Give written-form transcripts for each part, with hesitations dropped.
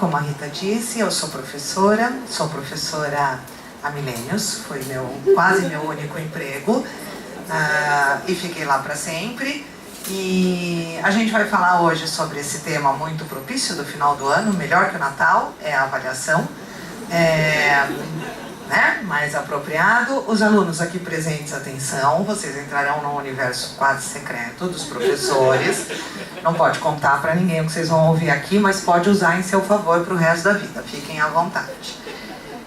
como a Rita disse, eu sou professora há milênios, foi quase meu único emprego, e fiquei lá para sempre. E a gente vai falar hoje sobre esse tema muito propício do final do ano, melhor que o Natal, é a avaliação, mais apropriado. Os alunos aqui presentes, atenção, vocês entrarão num universo quase secreto dos professores, não pode contar para ninguém o que vocês vão ouvir aqui, mas pode usar em seu favor para o resto da vida, fiquem à vontade.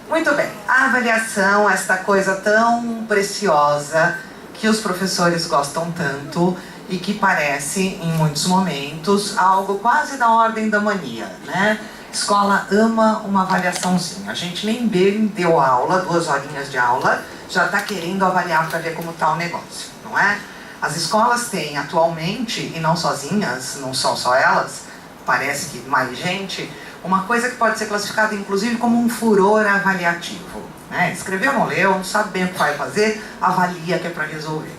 Muito bem, a avaliação, esta coisa tão preciosa que os professores gostam tanto e que parece, em muitos momentos, algo quase da ordem da mania, né? Escola ama uma avaliaçãozinha. A gente nem bem deu aula, 2 horinhas de aula, já está querendo avaliar para ver como está o negócio, não é? As escolas têm atualmente, e não sozinhas, não são só elas, parece que mais gente, uma coisa que pode ser classificada inclusive como um furor avaliativo, né? Escreveu, não leu, não sabe bem o que vai fazer, avalia que é para resolver.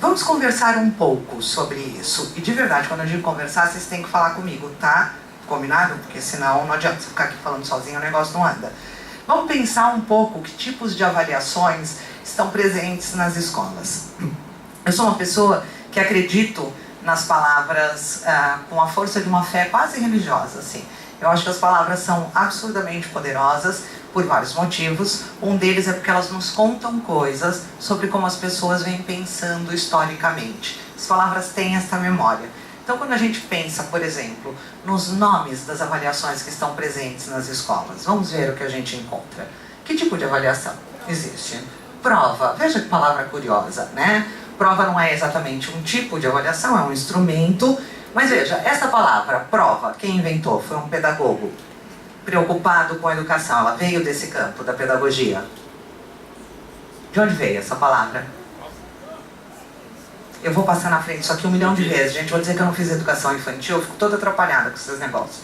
Vamos conversar um pouco sobre isso. E de verdade, quando eu digo conversar, vocês têm que falar comigo, tá? Combinado? Porque senão não adianta você ficar aqui falando sozinho, o negócio não anda. Vamos pensar um pouco que tipos de avaliações estão presentes nas escolas. Eu sou uma pessoa que acredito nas palavras com a força de uma fé quase religiosa, assim. Eu acho que as palavras são absurdamente poderosas por vários motivos. Um deles é porque elas nos contam coisas sobre como as pessoas vêm pensando historicamente. As palavras têm essa memória. Então, quando a gente pensa, por exemplo, nos nomes das avaliações que estão presentes nas escolas, vamos ver o que a gente encontra. Que tipo de avaliação existe? Prova. Veja que palavra curiosa, né? Prova não é exatamente um tipo de avaliação, é um instrumento. Mas veja, essa palavra, prova, quem inventou? Foi um pedagogo preocupado com a educação. Ela veio desse campo da pedagogia. De onde veio essa palavra? Eu vou passar na frente isso aqui 1 milhão de vezes, gente. Vou dizer que eu não fiz educação infantil, eu fico toda atrapalhada com esses negócios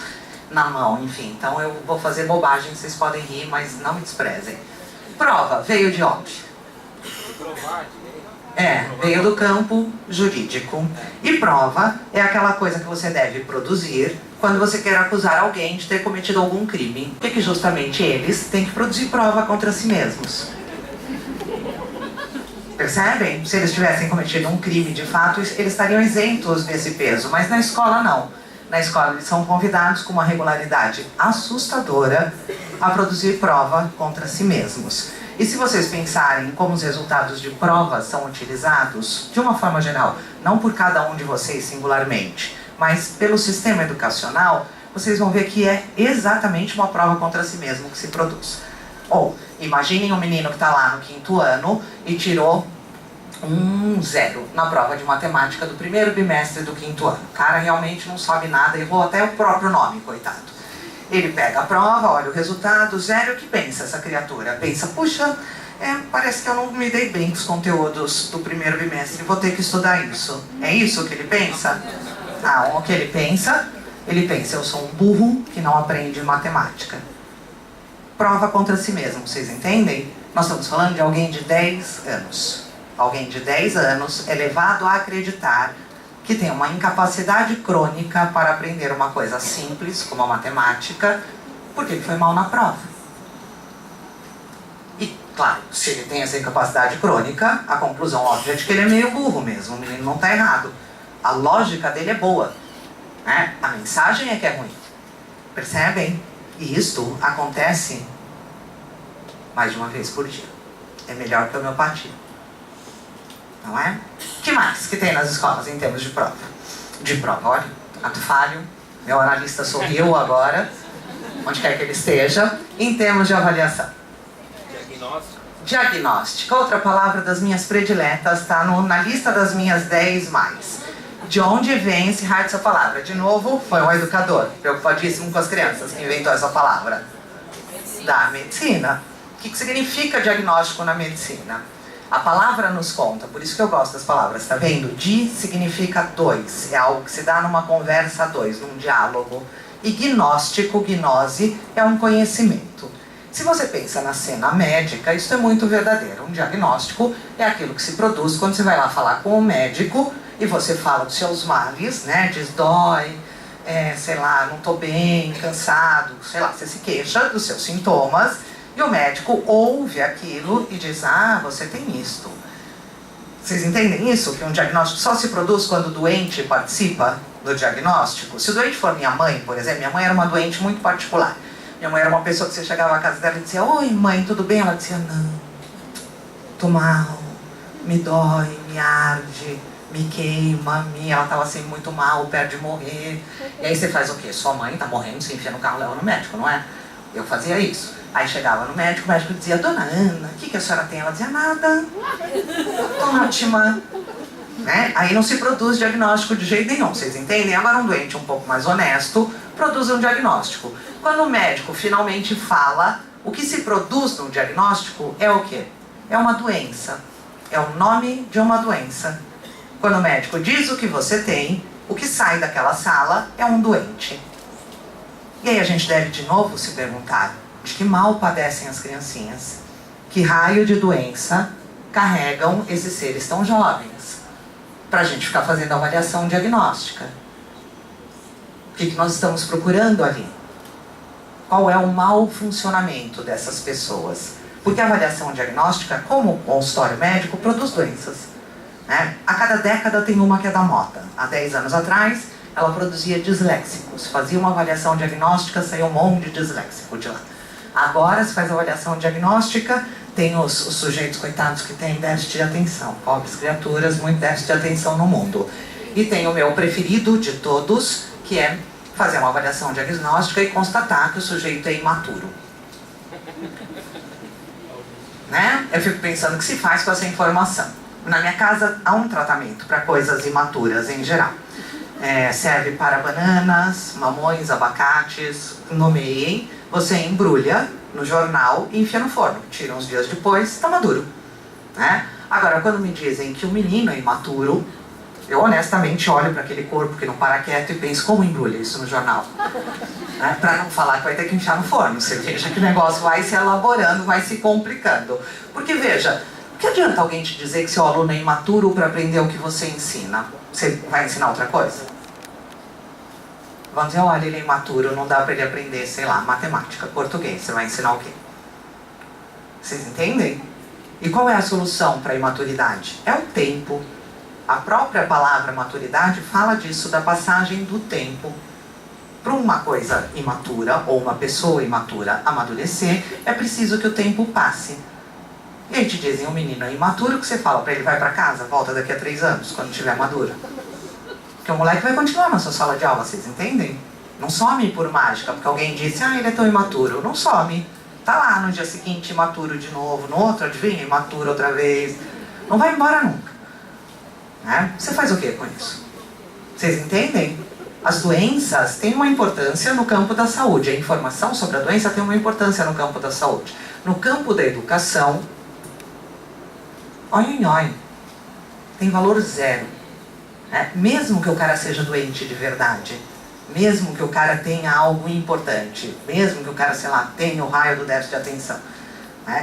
na mão, enfim. Então eu vou fazer bobagem, vocês podem rir, mas não me desprezem. Prova, veio de onde? Veio do campo jurídico. E prova é aquela coisa que você deve produzir quando você quer acusar alguém de ter cometido algum crime. Por que justamente eles têm que produzir prova contra si mesmos? Percebem? Se eles tivessem cometido um crime de fato, eles estariam isentos desse peso. Mas na escola não. Na escola eles são convidados com uma regularidade assustadora a produzir prova contra si mesmos. E se vocês pensarem como os resultados de provas são utilizados, de uma forma geral, não por cada um de vocês singularmente, mas pelo sistema educacional, vocês vão ver que é exatamente uma prova contra si mesmo que se produz. Ou, imaginem um menino que está lá no 5º ano e tirou um 0 na prova de matemática do 1º bimestre do 5º ano. O cara realmente não sabe nada, errou até o próprio nome, coitado. Ele pega a prova, olha o resultado, 0, o que pensa essa criatura? Pensa, puxa, parece que eu não me dei bem com os conteúdos do 1º bimestre, vou ter que estudar isso. É isso que ele pensa? O que ele pensa, eu sou um burro que não aprende matemática. Prova contra si mesmo, vocês entendem? Nós estamos falando de alguém de 10 anos. Alguém de 10 anos é levado a acreditar que tem uma incapacidade crônica para aprender uma coisa simples, como a matemática, porque ele foi mal na prova. E, claro, se ele tem essa incapacidade crônica, a conclusão óbvia é de que ele é meio burro mesmo, o menino não está errado. A lógica dele é boa, né? A mensagem é que é ruim. Percebem? E isto acontece mais de uma vez por dia. É melhor que a homeopatia. Não é? O que mais que tem nas escolas em termos de prova? De prova, olha, ato falho, meu analista sorriu agora, onde quer que ele esteja, em termos de avaliação. Diagnóstica, outra palavra das minhas prediletas, está na lista das minhas 10 mais. De onde vem esse raio dessa palavra? De novo, foi um educador, preocupadíssimo com as crianças, que inventou essa palavra. Da medicina. O que significa diagnóstico na medicina? A palavra nos conta, por isso que eu gosto das palavras, tá vendo? Di significa 2, é algo que se dá numa conversa a 2, num diálogo. E gnóstico, gnose, é um conhecimento. Se você pensa na cena médica, isso é muito verdadeiro. Um diagnóstico é aquilo que se produz quando você vai lá falar com o médico e você fala dos seus males, né? Diz dói, sei lá, não tô bem, cansado, sei lá, você se queixa dos seus sintomas e o médico ouve aquilo e diz, ah, você tem isto. Vocês entendem isso? Que um diagnóstico só se produz quando o doente participa do diagnóstico? Se o doente for minha mãe, por exemplo, minha mãe era uma doente muito particular. Minha mãe era uma pessoa que você chegava à casa dela e dizia, oi mãe, tudo bem? Ela dizia, não, tô mal, me dói, me arde, me queima, ela estava assim muito mal, perto de morrer. E aí você faz o quê? Sua mãe tá morrendo, você enfia no carro e leva no médico, não é? Eu fazia isso. Aí chegava no médico, o médico dizia, dona Ana, o que a senhora tem? Ela dizia, nada, tô ótima. Né? Aí não se produz diagnóstico de jeito nenhum, vocês entendem? Agora um doente um pouco mais honesto produz um diagnóstico. Quando o médico finalmente fala, o que se produz no diagnóstico é o quê? É uma doença, é o nome de uma doença. Quando o médico diz o que você tem, o que sai daquela sala é um doente. E aí a gente deve de novo se perguntar, de que mal padecem as criancinhas? Que raio de doença carregam esses seres tão jovens? Para a gente ficar fazendo avaliação diagnóstica. O que nós estamos procurando ali? Qual é o mau funcionamento dessas pessoas? Porque a avaliação diagnóstica, como o consultório médico, produz doenças. Né? A cada década tem uma que é da moda. Há 10 anos atrás, ela produzia disléxicos. Fazia uma avaliação diagnóstica, saía um monte de disléxico de lá. Agora, se faz avaliação diagnóstica, tem os sujeitos coitados que têm déficit de atenção. Pobres criaturas, muito déficit de atenção no mundo. E tem o meu preferido de todos, que é fazer uma avaliação diagnóstica e constatar que o sujeito é imaturo. Né? Eu fico pensando o que se faz com essa informação. Na minha casa há um tratamento para coisas imaturas em geral. Serve para bananas, mamões, abacates, nomeiem. Você embrulha no jornal e enfia no forno. Tira uns dias depois, está maduro. Né? Agora, quando me dizem que o menino é imaturo, eu honestamente olho para aquele corpo que não para quieto e penso, como embrulha isso no jornal? Né? Para não falar que vai ter que enfiar no forno. Você veja que o negócio vai se elaborando, vai se complicando. Porque veja, o que adianta alguém te dizer que seu aluno é imaturo para aprender o que você ensina? Você vai ensinar outra coisa? Vão dizer, olha, ele é imaturo, não dá para ele aprender, sei lá, matemática, português. Você vai ensinar o quê? Vocês entendem? E qual é a solução para a imaturidade? É o tempo. A própria palavra maturidade fala disso, da passagem do tempo. Para uma coisa imatura, ou uma pessoa imatura amadurecer, é preciso que o tempo passe. E aí te dizem, o menino é imaturo, o que você fala para ele? Vai para casa, volta daqui a 3 anos, quando estiver maduro. Porque o moleque vai continuar na sua sala de aula, vocês entendem? Não some por mágica, porque alguém disse, ah, ele é tão imaturo. Não some. Tá lá no dia seguinte, imaturo de novo, no outro, adivinha, imaturo outra vez. Não vai embora nunca. Né? Você faz o que com isso? Vocês entendem? As doenças têm uma importância no campo da saúde. A informação sobre a doença tem uma importância no campo da saúde. No campo da educação, oi, tem valor zero. Mesmo que o cara seja doente de verdade, mesmo que o cara tenha algo importante, mesmo que o cara, sei lá, tenha o raio do déficit de atenção,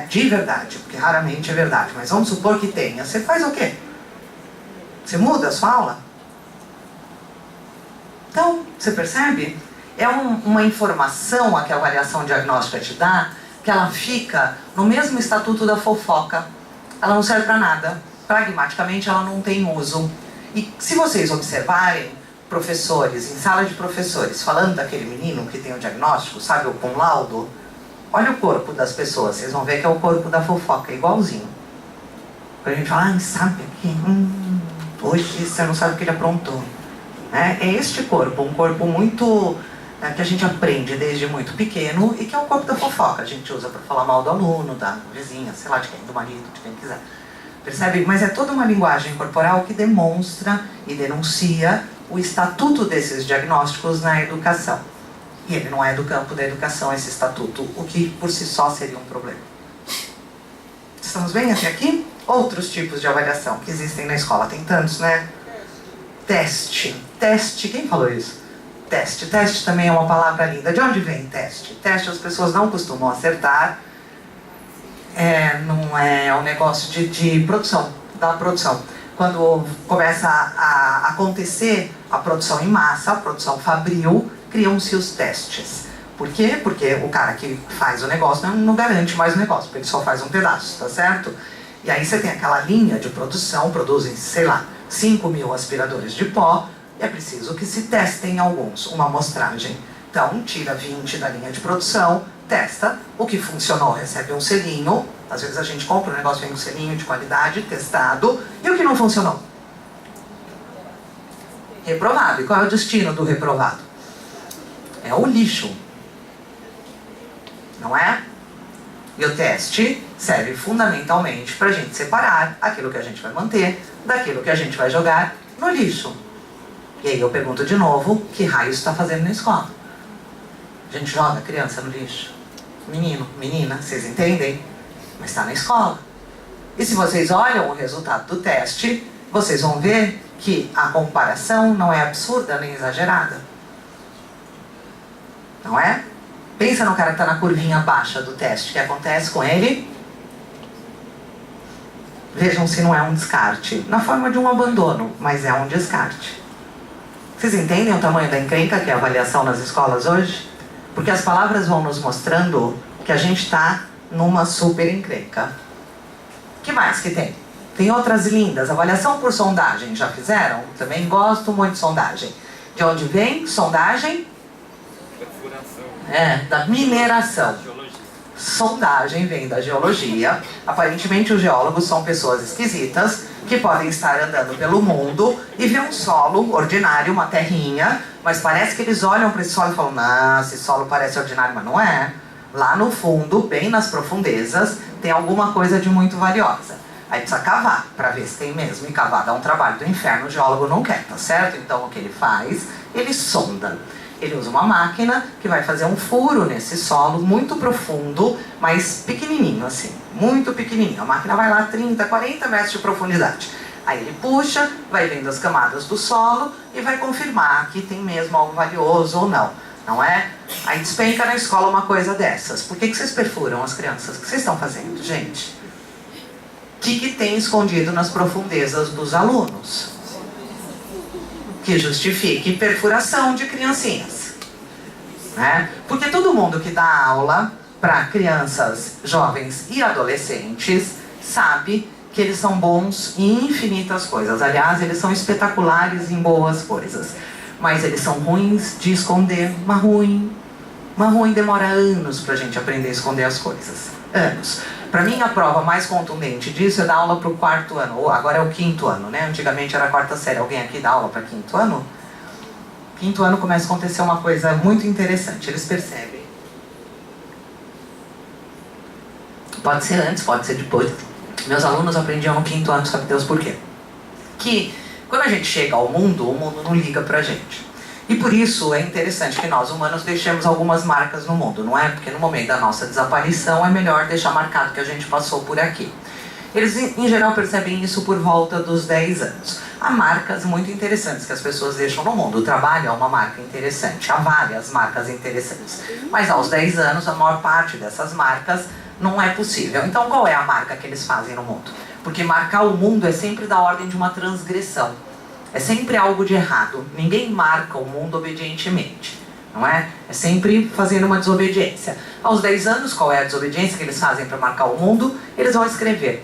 de verdade, porque raramente é verdade, mas vamos supor que tenha, você faz o quê? Você muda a sua aula? Então, você percebe? É uma informação a que a avaliação diagnóstica te dá, que ela fica no mesmo estatuto da fofoca. Ela não serve para nada. Pragmaticamente, ela não tem uso. E se vocês observarem professores, em sala de professores, falando daquele menino que tem o diagnóstico, sabe, o cum laudo, olha o corpo das pessoas, vocês vão ver que é o corpo da fofoca, igualzinho. Quando a gente fala, sabe aqui, hoje você não sabe o que ele aprontou. É este corpo, um corpo muito, que a gente aprende desde muito pequeno e que é o corpo da fofoca. A gente usa para falar mal do aluno, da vizinha, sei lá de quem, do marido, de quem quiser. Percebe? Mas é toda uma linguagem corporal que demonstra e denuncia o estatuto desses diagnósticos na educação. E ele não é do campo da educação, esse estatuto, o que por si só seria um problema. Estamos bem até aqui? Outros tipos de avaliação que existem na escola, tem tantos, né? Teste. Teste, quem falou isso? Teste. Teste também é uma palavra linda. De onde vem teste? Teste as pessoas não costumam acertar. Não é um negócio de produção, da produção. quando começa a acontecer a produção em massa, a produção fabril, criam-se os testes. Por quê? Porque o cara que faz o negócio não garante mais o negócio, porque ele só faz um pedaço, tá certo? E aí você tem aquela linha de produção, produzem, sei lá, 5.000 aspiradores de pó, e é preciso que se testem alguns, uma amostragem. Então, tira 20 da linha de produção, testa, o que funcionou recebe um selinho, às vezes a gente compra, o negócio vem com selinho de qualidade, testado, e o que não funcionou? Reprovado. E qual é o destino do reprovado? É o lixo. Não é? E o teste serve fundamentalmente para a gente separar aquilo que a gente vai manter daquilo que a gente vai jogar no lixo. E aí eu pergunto de novo, que raio está fazendo na escola? A gente joga a criança no lixo. Menino, menina, vocês entendem? Mas está na escola. E se vocês olham o resultado do teste, vocês vão ver que a comparação não é absurda nem exagerada. Não é? Pensa no cara que está na curvinha baixa do teste. O que acontece com ele? Vejam se não é um descarte. Na forma de um abandono, mas é um descarte. Vocês entendem o tamanho da encrenca que é a avaliação nas escolas hoje? Porque as palavras vão nos mostrando que a gente está numa super encrenca. O que mais que tem? Tem outras lindas. Avaliação por sondagem. Já fizeram? Também gosto muito de sondagem. De onde vem? Sondagem? Da mineração. Sondagem vem da geologia. Aparentemente os geólogos são pessoas esquisitas que podem estar andando pelo mundo e ver um solo ordinário, uma terrinha, mas parece que eles olham para esse solo e falam: não, esse solo parece ordinário, mas não é. Lá no fundo, bem nas profundezas, tem alguma coisa de muito valiosa. Aí precisa cavar para ver se tem mesmo, e cavar dá um trabalho do inferno, o geólogo não quer, tá certo? Então o que ele faz? Ele sonda. Ele usa uma máquina que vai fazer um furo nesse solo muito profundo, mas pequenininho assim, muito pequenininho. A máquina vai lá 30, 40 metros de profundidade. Aí ele puxa, vai vendo as camadas do solo e vai confirmar que tem mesmo algo valioso ou não. Não é? Aí despenca na escola uma coisa dessas. Por que vocês perfuram as crianças? O que vocês estão fazendo, gente? O que tem escondido nas profundezas dos alunos? Que justifique perfuração de criancinhas, né? Porque todo mundo que dá aula para crianças, jovens e adolescentes sabe que eles são bons em infinitas coisas. Aliás, eles são espetaculares em boas coisas, mas eles são ruins de esconder. Uma ruim demora anos para a gente aprender a esconder as coisas. Anos. Para mim, a prova mais contundente disso é dar aula para o 4º ano, ou agora é o 5º ano, né? Antigamente era a 4ª série. Alguém aqui dá aula para 5º ano? 5º ano começa a acontecer uma coisa muito interessante. Eles percebem. Pode ser antes, pode ser depois. Meus alunos aprendiam no 5º ano, sabe Deus por quê? Que quando a gente chega ao mundo, o mundo não liga pra gente. E por isso é interessante que nós, humanos, deixemos algumas marcas no mundo, não é? Porque no momento da nossa desaparição é melhor deixar marcado que a gente passou por aqui. Eles, em geral, percebem isso por volta dos 10 anos. Há marcas muito interessantes que as pessoas deixam no mundo. O trabalho é uma marca interessante, há várias marcas interessantes. Mas aos 10 anos, a maior parte dessas marcas não é possível. Então, qual é a marca que eles fazem no mundo? Porque marcar o mundo é sempre da ordem de uma transgressão. É sempre algo de errado. Ninguém marca o mundo obedientemente, não é? É sempre fazendo uma desobediência. Aos 10 anos, qual é a desobediência que eles fazem para marcar o mundo? Eles vão escrever.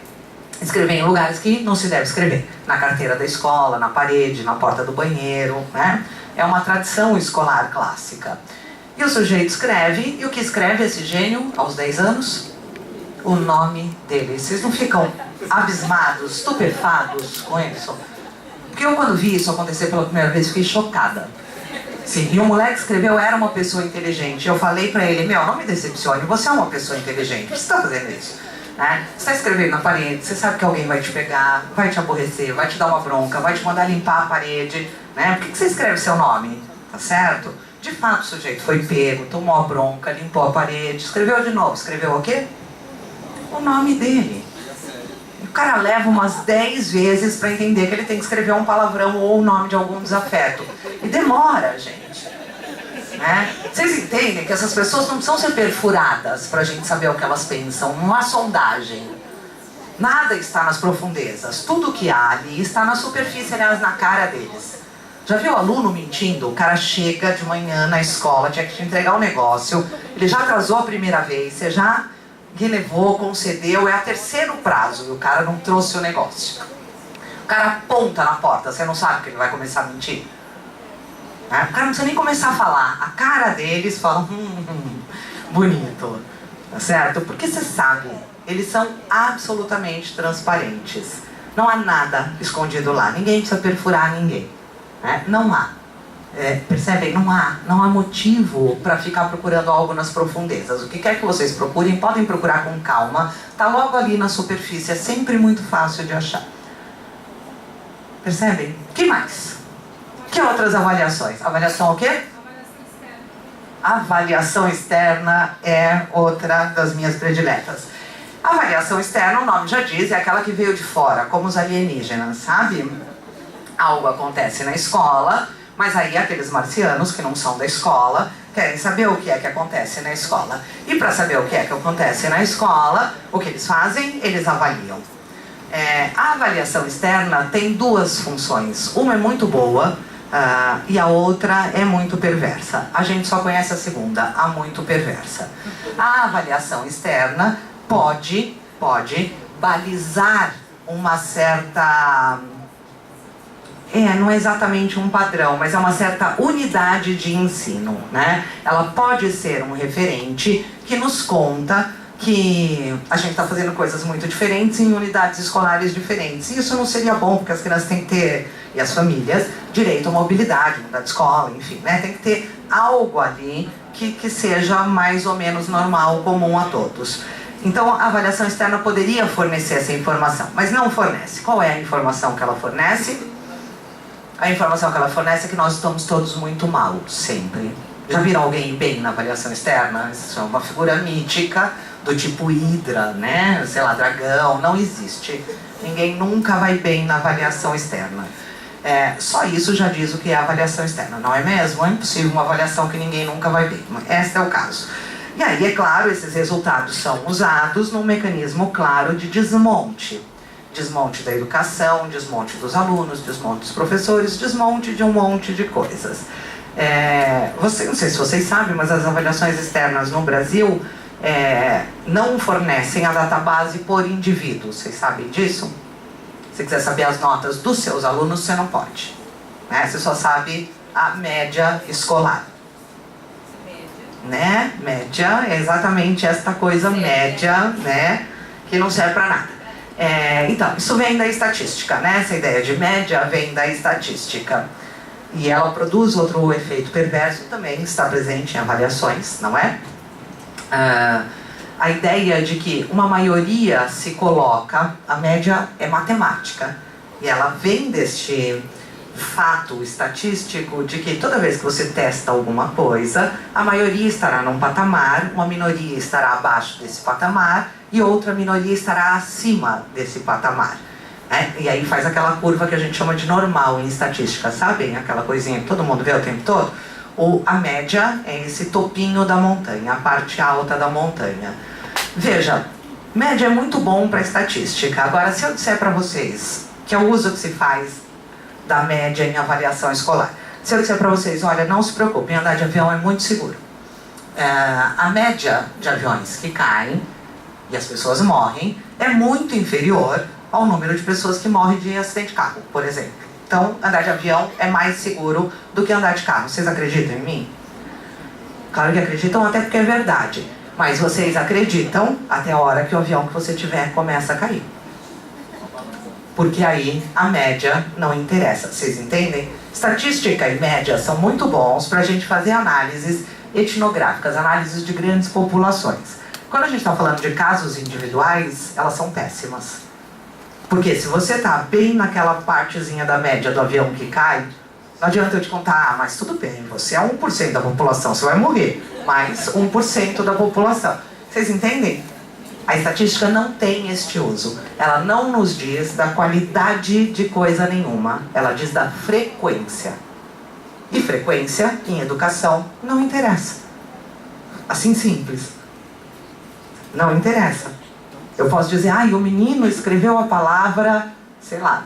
Escrever em lugares que não se deve escrever. Na carteira da escola, na parede, na porta do banheiro, né? É uma tradição escolar clássica. E o sujeito escreve, e o que escreve esse gênio aos 10 anos? O nome dele. Vocês não ficam abismados, estupefados com isso? Porque eu, quando vi isso acontecer pela primeira vez, fiquei chocada. Sim, e o moleque escreveu, era uma pessoa inteligente. Eu falei pra ele: meu, não me decepcione, você é uma pessoa inteligente. Por que você tá fazendo isso? Né? Você está escrevendo na parede, você sabe que alguém vai te pegar, vai te aborrecer, vai te dar uma bronca, vai te mandar limpar a parede, né? Por que você escreve seu nome? Tá certo? De fato, o sujeito foi pego, tomou a bronca, limpou a parede, escreveu de novo. Escreveu o quê? O nome dele. O cara leva umas 10 vezes para entender que ele tem que escrever um palavrão ou o nome de algum desafeto. E demora, gente. Né? Vocês entendem que essas pessoas não precisam ser perfuradas para a gente saber o que elas pensam. Não há sondagem. Nada está nas profundezas. Tudo que há ali está na superfície, aliás, na cara deles. Já viu o aluno mentindo? O cara chega de manhã na escola, tinha que te entregar um negócio, ele já atrasou a primeira vez, você já relevou, concedeu, é a terceiro prazo e o cara não trouxe o negócio. O cara aponta na porta, você não sabe que ele vai começar a mentir. O cara não precisa nem começar a falar. A cara deles fala, bonito, tá certo? Porque você sabe, eles são absolutamente transparentes. Não há nada escondido lá, ninguém precisa perfurar ninguém. Não há. Percebem? Não há motivo para ficar procurando algo nas profundezas. O que quer que vocês procurem, podem procurar com calma. Está logo ali na superfície, é sempre muito fácil de achar. Percebem? O que mais? Que outras avaliações? Avaliação o quê? Avaliação externa é outra das minhas prediletas. Avaliação externa, o nome já diz, é aquela que veio de fora, como os alienígenas, sabe? Algo acontece na escola, mas aí aqueles marcianos que não são da escola querem saber o que é que acontece na escola. E para saber o que é que acontece na escola, o que eles fazem? Eles avaliam. A avaliação externa tem duas funções. Uma é muito boa e a outra é muito perversa. A gente só conhece a segunda, a muito perversa. A avaliação externa pode balizar uma certa... não é exatamente um padrão, mas é uma certa unidade de ensino, né? Ela pode ser um referente que nos conta que a gente está fazendo coisas muito diferentes em unidades escolares diferentes. E isso não seria bom, porque as crianças têm que ter, e as famílias, direito à mobilidade, mudar de escola, enfim, né? Tem que ter algo ali que seja mais ou menos normal, comum a todos. Então, a avaliação externa poderia fornecer essa informação, mas não fornece. Qual é a informação que ela fornece? A informação que ela fornece é que nós estamos todos muito mal, sempre. Já viram alguém bem na avaliação externa? Isso é uma figura mítica, do tipo Hidra, né? Sei lá, dragão, não existe. Ninguém nunca vai bem na avaliação externa. Só isso já diz o que é a avaliação externa, não é mesmo? É impossível uma avaliação que ninguém nunca vai bem. Este é o caso. E aí, é claro, esses resultados são usados num mecanismo claro de desmonte. Desmonte da educação, desmonte dos alunos, desmonte dos professores, desmonte de um monte de coisas. Não sei se vocês sabem, mas as avaliações externas no Brasil não fornecem a database por indivíduo. Vocês sabem disso? Se você quiser saber as notas dos seus alunos, você não pode. Você só sabe a média escolar. Média é exatamente esta coisa média, né? Que não serve para nada. Então, isso vem da estatística, né? Essa ideia de média vem da estatística. E ela produz outro efeito perverso também, está presente em avaliações, não é? A ideia de que uma maioria se coloca, a média é matemática. E ela vem deste fato estatístico de que toda vez que você testa alguma coisa, a maioria estará num patamar, uma minoria estará abaixo desse patamar e outra minoria estará acima desse patamar. E aí faz aquela curva que a gente chama de normal em estatística, sabem? Aquela coisinha que todo mundo vê o tempo todo. A média é esse topinho da montanha, a parte alta da montanha. Veja, média é muito bom para estatística. Agora, se eu disser para vocês que é o uso que se faz da média em avaliação escolar. Se eu disser para vocês, olha, não se preocupem, andar de avião é muito seguro. A média de aviões que caem e as pessoas morrem é muito inferior ao número de pessoas que morrem de acidente de carro, por exemplo. Então, andar de avião é mais seguro do que andar de carro. Vocês acreditam em mim? Claro que acreditam, até porque é verdade. Mas vocês acreditam até a hora que o avião que você tiver começa a cair. Porque aí a média não interessa, vocês entendem? Estatística e média são muito bons para a gente fazer análises etnográficas, análises de grandes populações. Quando a gente está falando de casos individuais, elas são péssimas. Porque se você está bem naquela partezinha da média do avião que cai, não adianta eu te contar, mas tudo bem, você é 1% da população, você vai morrer, mas 1% da população. Vocês entendem? A estatística não tem este uso. Ela não nos diz da qualidade de coisa nenhuma. Ela diz da frequência. E frequência, em educação, não interessa. Assim simples. Não interessa. Eu posso dizer, o menino escreveu a palavra, sei lá,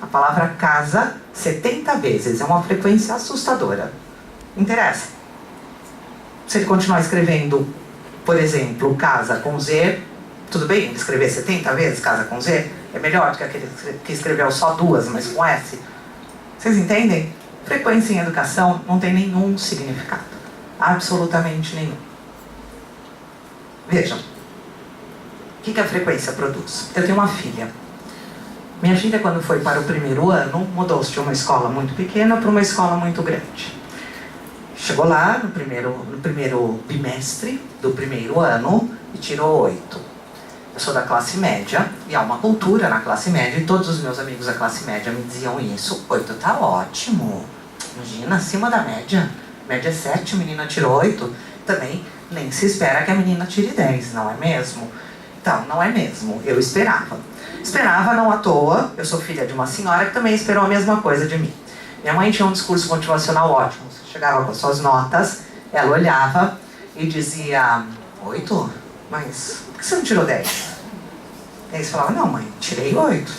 a palavra casa 70 vezes. É uma frequência assustadora. Interessa. Se ele continuar escrevendo, por exemplo, casa com Z, tudo bem ele escrever 70 vezes casa com Z? É melhor do que aquele que escreveu só 2, mas com S. Vocês entendem? Frequência em educação não tem nenhum significado. Absolutamente nenhum. Vejam. O que a frequência produz? Eu tenho uma filha. Minha filha, quando foi para o primeiro ano, mudou-se de uma escola muito pequena para uma escola muito grande. Chegou lá no primeiro bimestre do primeiro ano e tirou 8. Eu sou da classe média e há uma cultura na classe média e todos os meus amigos da classe média me diziam isso. 8 tá ótimo. Imagina, acima da média. Média é 7, a menina tirou 8. Também nem se espera que a menina tire 10, não é mesmo? Então, não é mesmo. Eu esperava. Esperava não à toa. Eu sou filha de uma senhora que também esperou a mesma coisa de mim. Minha mãe tinha um discurso motivacional ótimo. Chegava com as suas notas, ela olhava e dizia: 8? Mas por que você não tirou 10? E aí você falava: não, mãe, tirei 8.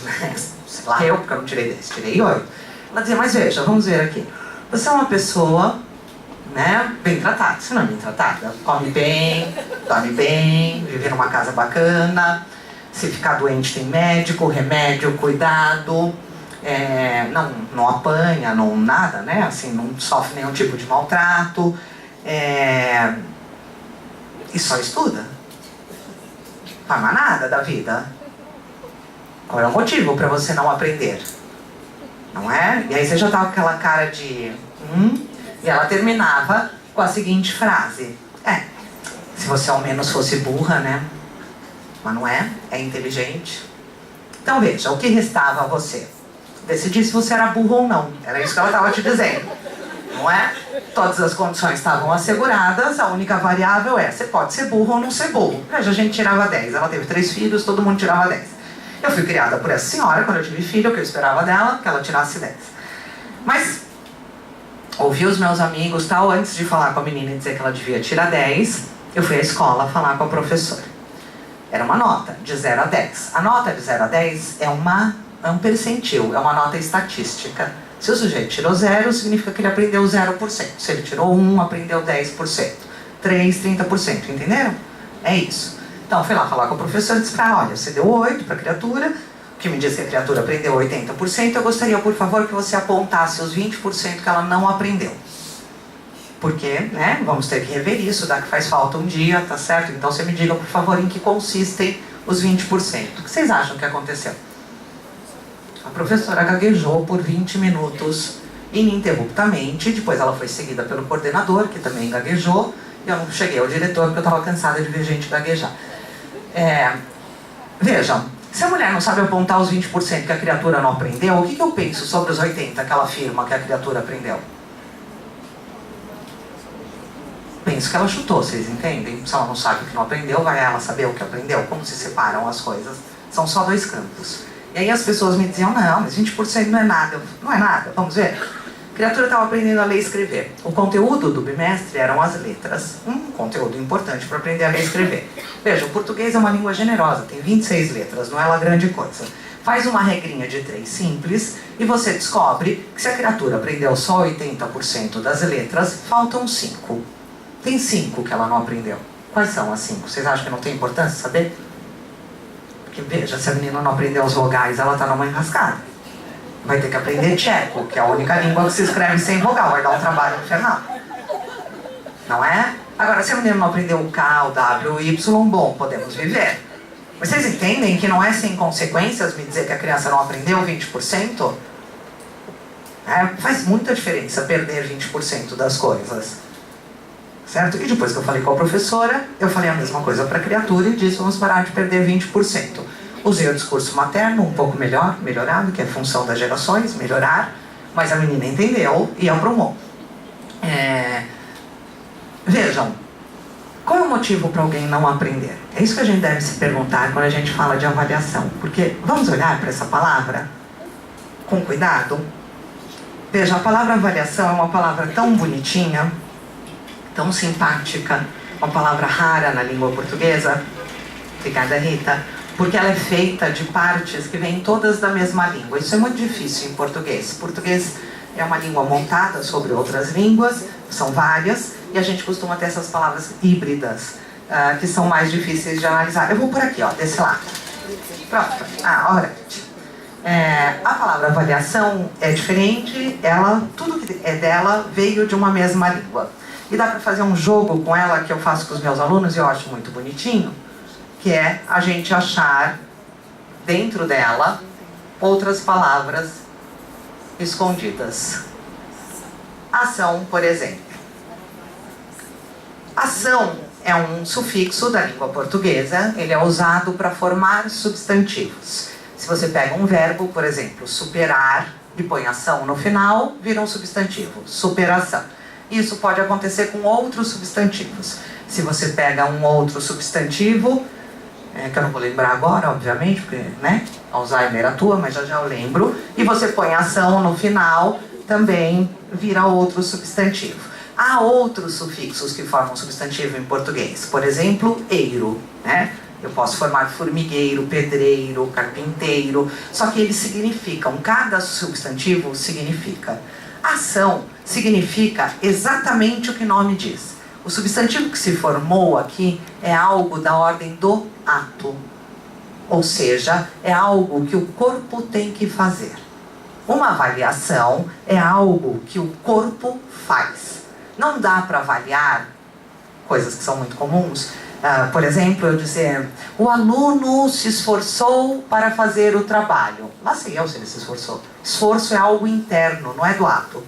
Sei lá eu, porque eu não tirei 10, tirei 8. Ela dizia: mas veja, vamos ver aqui. Você é uma pessoa, né, bem tratada. Você não é bem tratada? Come bem, dorme bem, vive numa casa bacana. Se ficar doente tem médico, remédio, cuidado. Não apanha, não nada, né? Assim, não sofre nenhum tipo de maltrato. E só estuda. Não faz mais nada da vida. Qual é o motivo para você não aprender? Não é? E aí você já tá com aquela cara de... E ela terminava com a seguinte frase: se você ao menos fosse burra, né? Mas não é, é inteligente. Então veja, o que restava a você? Decidir se você era burro ou não. Era isso que ela estava te dizendo. Não é? Todas as condições estavam asseguradas, a única variável é: você pode ser burro ou não ser burro. Veja, a gente tirava 10. Ela teve 3 filhos, todo mundo tirava 10. Eu fui criada por essa senhora, quando eu tive filho, o que eu esperava dela, que ela tirasse 10. Mas ouvi os meus amigos, tal, antes de falar com a menina e dizer que ela devia tirar 10, eu fui à escola falar com a professora. Era uma nota de 0 a 10. A nota de 0 a 10 é um percentil, é uma nota estatística. Se o sujeito tirou 0, significa que ele aprendeu 0%. Se ele tirou 1, aprendeu 10%. 3, 30%, entenderam? É isso. Então, fui lá falar com a professora e disse pra ela: olha, você deu 8 para a criatura, o que me diz que a criatura aprendeu 80%, eu gostaria, por favor, que você apontasse os 20% que ela não aprendeu. Porque, né, vamos ter que rever isso, dá que faz falta um dia, tá certo? Então você me diga, por favor, em que consistem os 20%. O que vocês acham que aconteceu? A professora gaguejou por 20 minutos ininterruptamente, depois ela foi seguida pelo coordenador, que também gaguejou, e eu não cheguei ao diretor porque eu estava cansada de ver gente gaguejar. Vejam, se a mulher não sabe apontar os 20% que a criatura não aprendeu, o que eu penso sobre os 80% que ela afirma que a criatura aprendeu? Penso que ela chutou, vocês entendem? Se ela não sabe o que não aprendeu, vai ela saber o que aprendeu? Como se separam as coisas? São só 2 campos. E aí as pessoas me diziam: não, mas 20% não é nada. Não é nada, vamos ver. A criatura estava aprendendo a ler e escrever. O conteúdo do bimestre eram as letras. Um conteúdo importante para aprender a ler e escrever. Veja, o português é uma língua generosa, tem 26 letras, não é lá grande coisa. Faz uma regrinha de 3 simples e você descobre que se a criatura aprendeu só 80% das letras, faltam 5. Tem 5 que ela não aprendeu. Quais são as 5? Vocês acham que não tem importância saber? Porque veja, se a menina não aprendeu os vogais, ela está numa enrascada. Vai ter que aprender tcheco, que é a única língua que se escreve sem vogal, vai dar um trabalho infernal. Não é? Agora, se a menina não aprendeu o K, o W, o Y, bom, podemos viver. Mas vocês entendem que não é sem consequências me dizer que a criança não aprendeu 20%? Faz muita diferença perder 20% das coisas. Certo? E depois que eu falei com a professora, eu falei a mesma coisa para a criatura e disse: vamos parar de perder 20%. Usei o discurso materno, um pouco melhorado, que é a função das gerações, melhorar, mas a menina entendeu e aprumou. Vejam, qual é o motivo para alguém não aprender? É isso que a gente deve se perguntar quando a gente fala de avaliação. Porque vamos olhar para essa palavra com cuidado? Veja, a palavra avaliação é uma palavra tão bonitinha, tão simpática, uma palavra rara na língua portuguesa. Obrigada, Rita. Porque ela é feita de partes que vêm todas da mesma língua. Isso é muito difícil em português. Português é uma língua montada sobre outras línguas, são várias, e a gente costuma ter essas palavras híbridas, que são mais difíceis de analisar. Eu vou por aqui, ó, desse lado. Pronto. Olha. A palavra avaliação é diferente, tudo que é dela veio de uma mesma língua. E dá para fazer um jogo com ela que eu faço com os meus alunos e eu acho muito bonitinho, que é a gente achar dentro dela outras palavras escondidas. Ação, por exemplo. Ação é um sufixo da língua portuguesa, ele é usado para formar substantivos. Se você pega um verbo, por exemplo, superar, e põe ação no final, vira um substantivo, superação. Isso pode acontecer com outros substantivos. Se você pega um outro substantivo, que eu não vou lembrar agora, obviamente, porque, né, Alzheimer atua, mas já eu lembro, e você põe ação no final, também vira outro substantivo. Há outros sufixos que formam substantivo em português. Por exemplo, eiro, né? Eu posso formar formigueiro, pedreiro, carpinteiro, só que eles significam, cada substantivo significa. Ação significa exatamente o que o nome diz. O substantivo que se formou aqui é algo da ordem do ato. Ou seja, é algo que o corpo tem que fazer. Uma avaliação é algo que o corpo faz. Não dá para avaliar coisas que são muito comuns. Por exemplo, eu dizer, o aluno se esforçou para fazer o trabalho. Lá sei eu se ele se esforçou. Esforço é algo interno, não é do ato.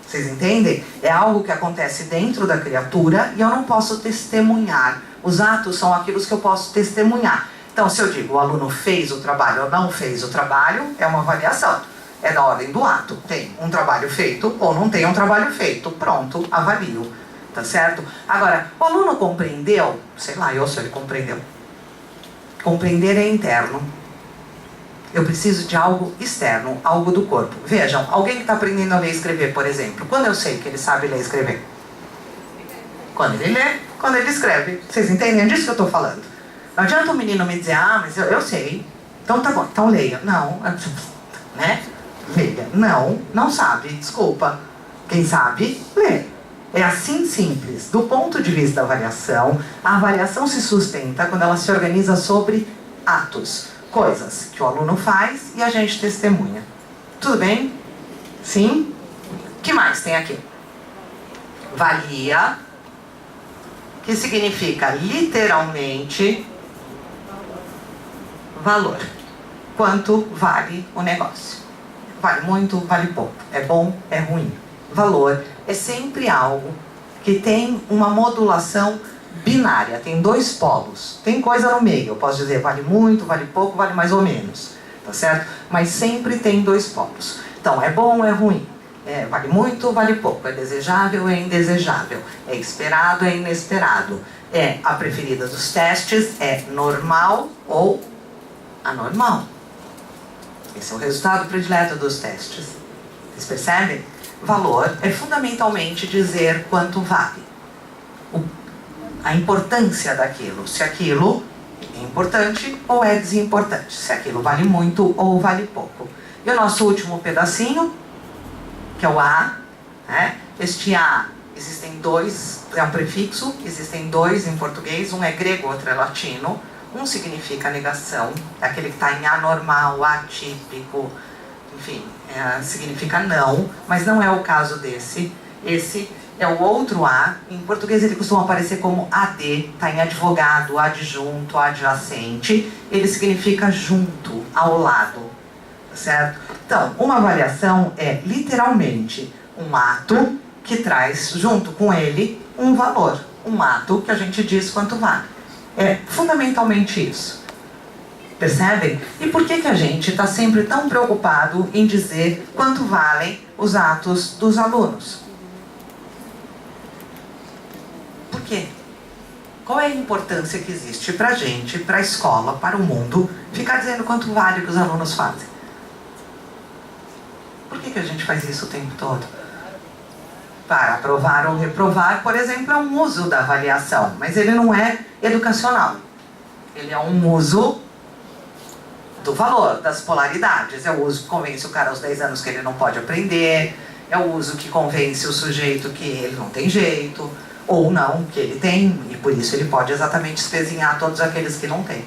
Vocês entendem? É algo que acontece dentro da criatura e eu não posso testemunhar. Os atos são aqueles que eu posso testemunhar. Então, se eu digo, o aluno fez o trabalho ou não fez o trabalho, é uma avaliação. É da ordem do ato. Tem um trabalho feito ou não tem um trabalho feito. Pronto, avalio. Tá certo? Agora, o aluno compreendeu? Sei lá, se ele compreendeu. Compreender é interno. Eu preciso de algo externo, algo do corpo. Vejam, alguém que está aprendendo a ler e escrever, por exemplo. Quando eu sei que ele sabe ler e escrever? Quando ele lê, quando ele escreve. Vocês entendem disso que eu estou falando? Não adianta o menino me dizer, mas eu sei. Então tá bom, então leia. Não, né? Leia. Não sabe, desculpa. Quem sabe, lê. É assim simples. Do ponto de vista da avaliação, a avaliação se sustenta quando ela se organiza sobre atos. Coisas que o aluno faz e a gente testemunha. Tudo bem? Sim? O que mais tem aqui? Valia, que significa literalmente valor. Quanto vale o negócio? Vale muito, vale pouco. É bom, é ruim. Valor é sempre algo que tem uma modulação binária, tem dois polos, tem coisa no meio, eu posso dizer vale muito, vale pouco, vale mais ou menos, tá certo? Mas sempre tem dois polos. Então, é bom, é ruim, vale muito, vale pouco, é desejável, é indesejável, é esperado, é inesperado, é a preferida dos testes, é normal ou anormal. Esse é o resultado predileto dos testes. Vocês percebem? Valor é fundamentalmente dizer quanto vale. A importância daquilo. Se aquilo é importante ou é desimportante. Se aquilo vale muito ou vale pouco. E o nosso último pedacinho, que é o A, né? Este A, existem dois, é um prefixo, existem dois em português, um é grego, outro é latino. Um significa negação, é aquele que está em anormal, atípico, enfim, significa não, mas não é o caso desse. Esse é o outro A, em português ele costuma aparecer como AD, está em advogado, adjunto, adjacente, ele significa junto, ao lado, certo? Então, uma avaliação é literalmente um ato que traz junto com ele um valor, um ato que a gente diz quanto vale. É fundamentalmente isso. Percebem? E por que a gente está sempre tão preocupado em dizer quanto valem os atos dos alunos? Por quê? Qual é a importância que existe para a gente, para a escola, para o mundo, ficar dizendo quanto vale o que os alunos fazem? Por que a gente faz isso o tempo todo? Para aprovar ou reprovar, por exemplo, é um uso da avaliação, mas ele não é educacional. Ele é um uso do valor, das polaridades. É o uso que convence o cara aos 10 anos que ele não pode aprender, é o uso que convence o sujeito que ele não tem jeito, ou não, que ele tem, e por isso ele pode exatamente espezinhar todos aqueles que não tem.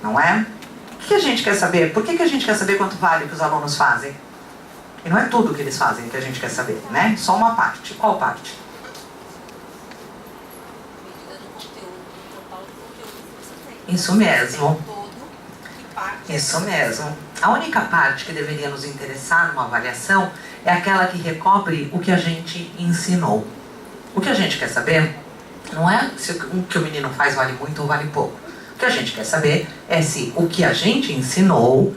Não é? O que a gente quer saber? Por que a gente quer saber quanto vale o que os alunos fazem? E não é tudo que eles fazem que a gente quer saber, né? Só uma parte. Qual parte? Isso mesmo. Isso mesmo. A única parte que deveria nos interessar numa avaliação é aquela que recobre o que a gente ensinou. O que a gente quer saber não é se o que o menino faz vale muito ou vale pouco. O que a gente quer saber é se o que a gente ensinou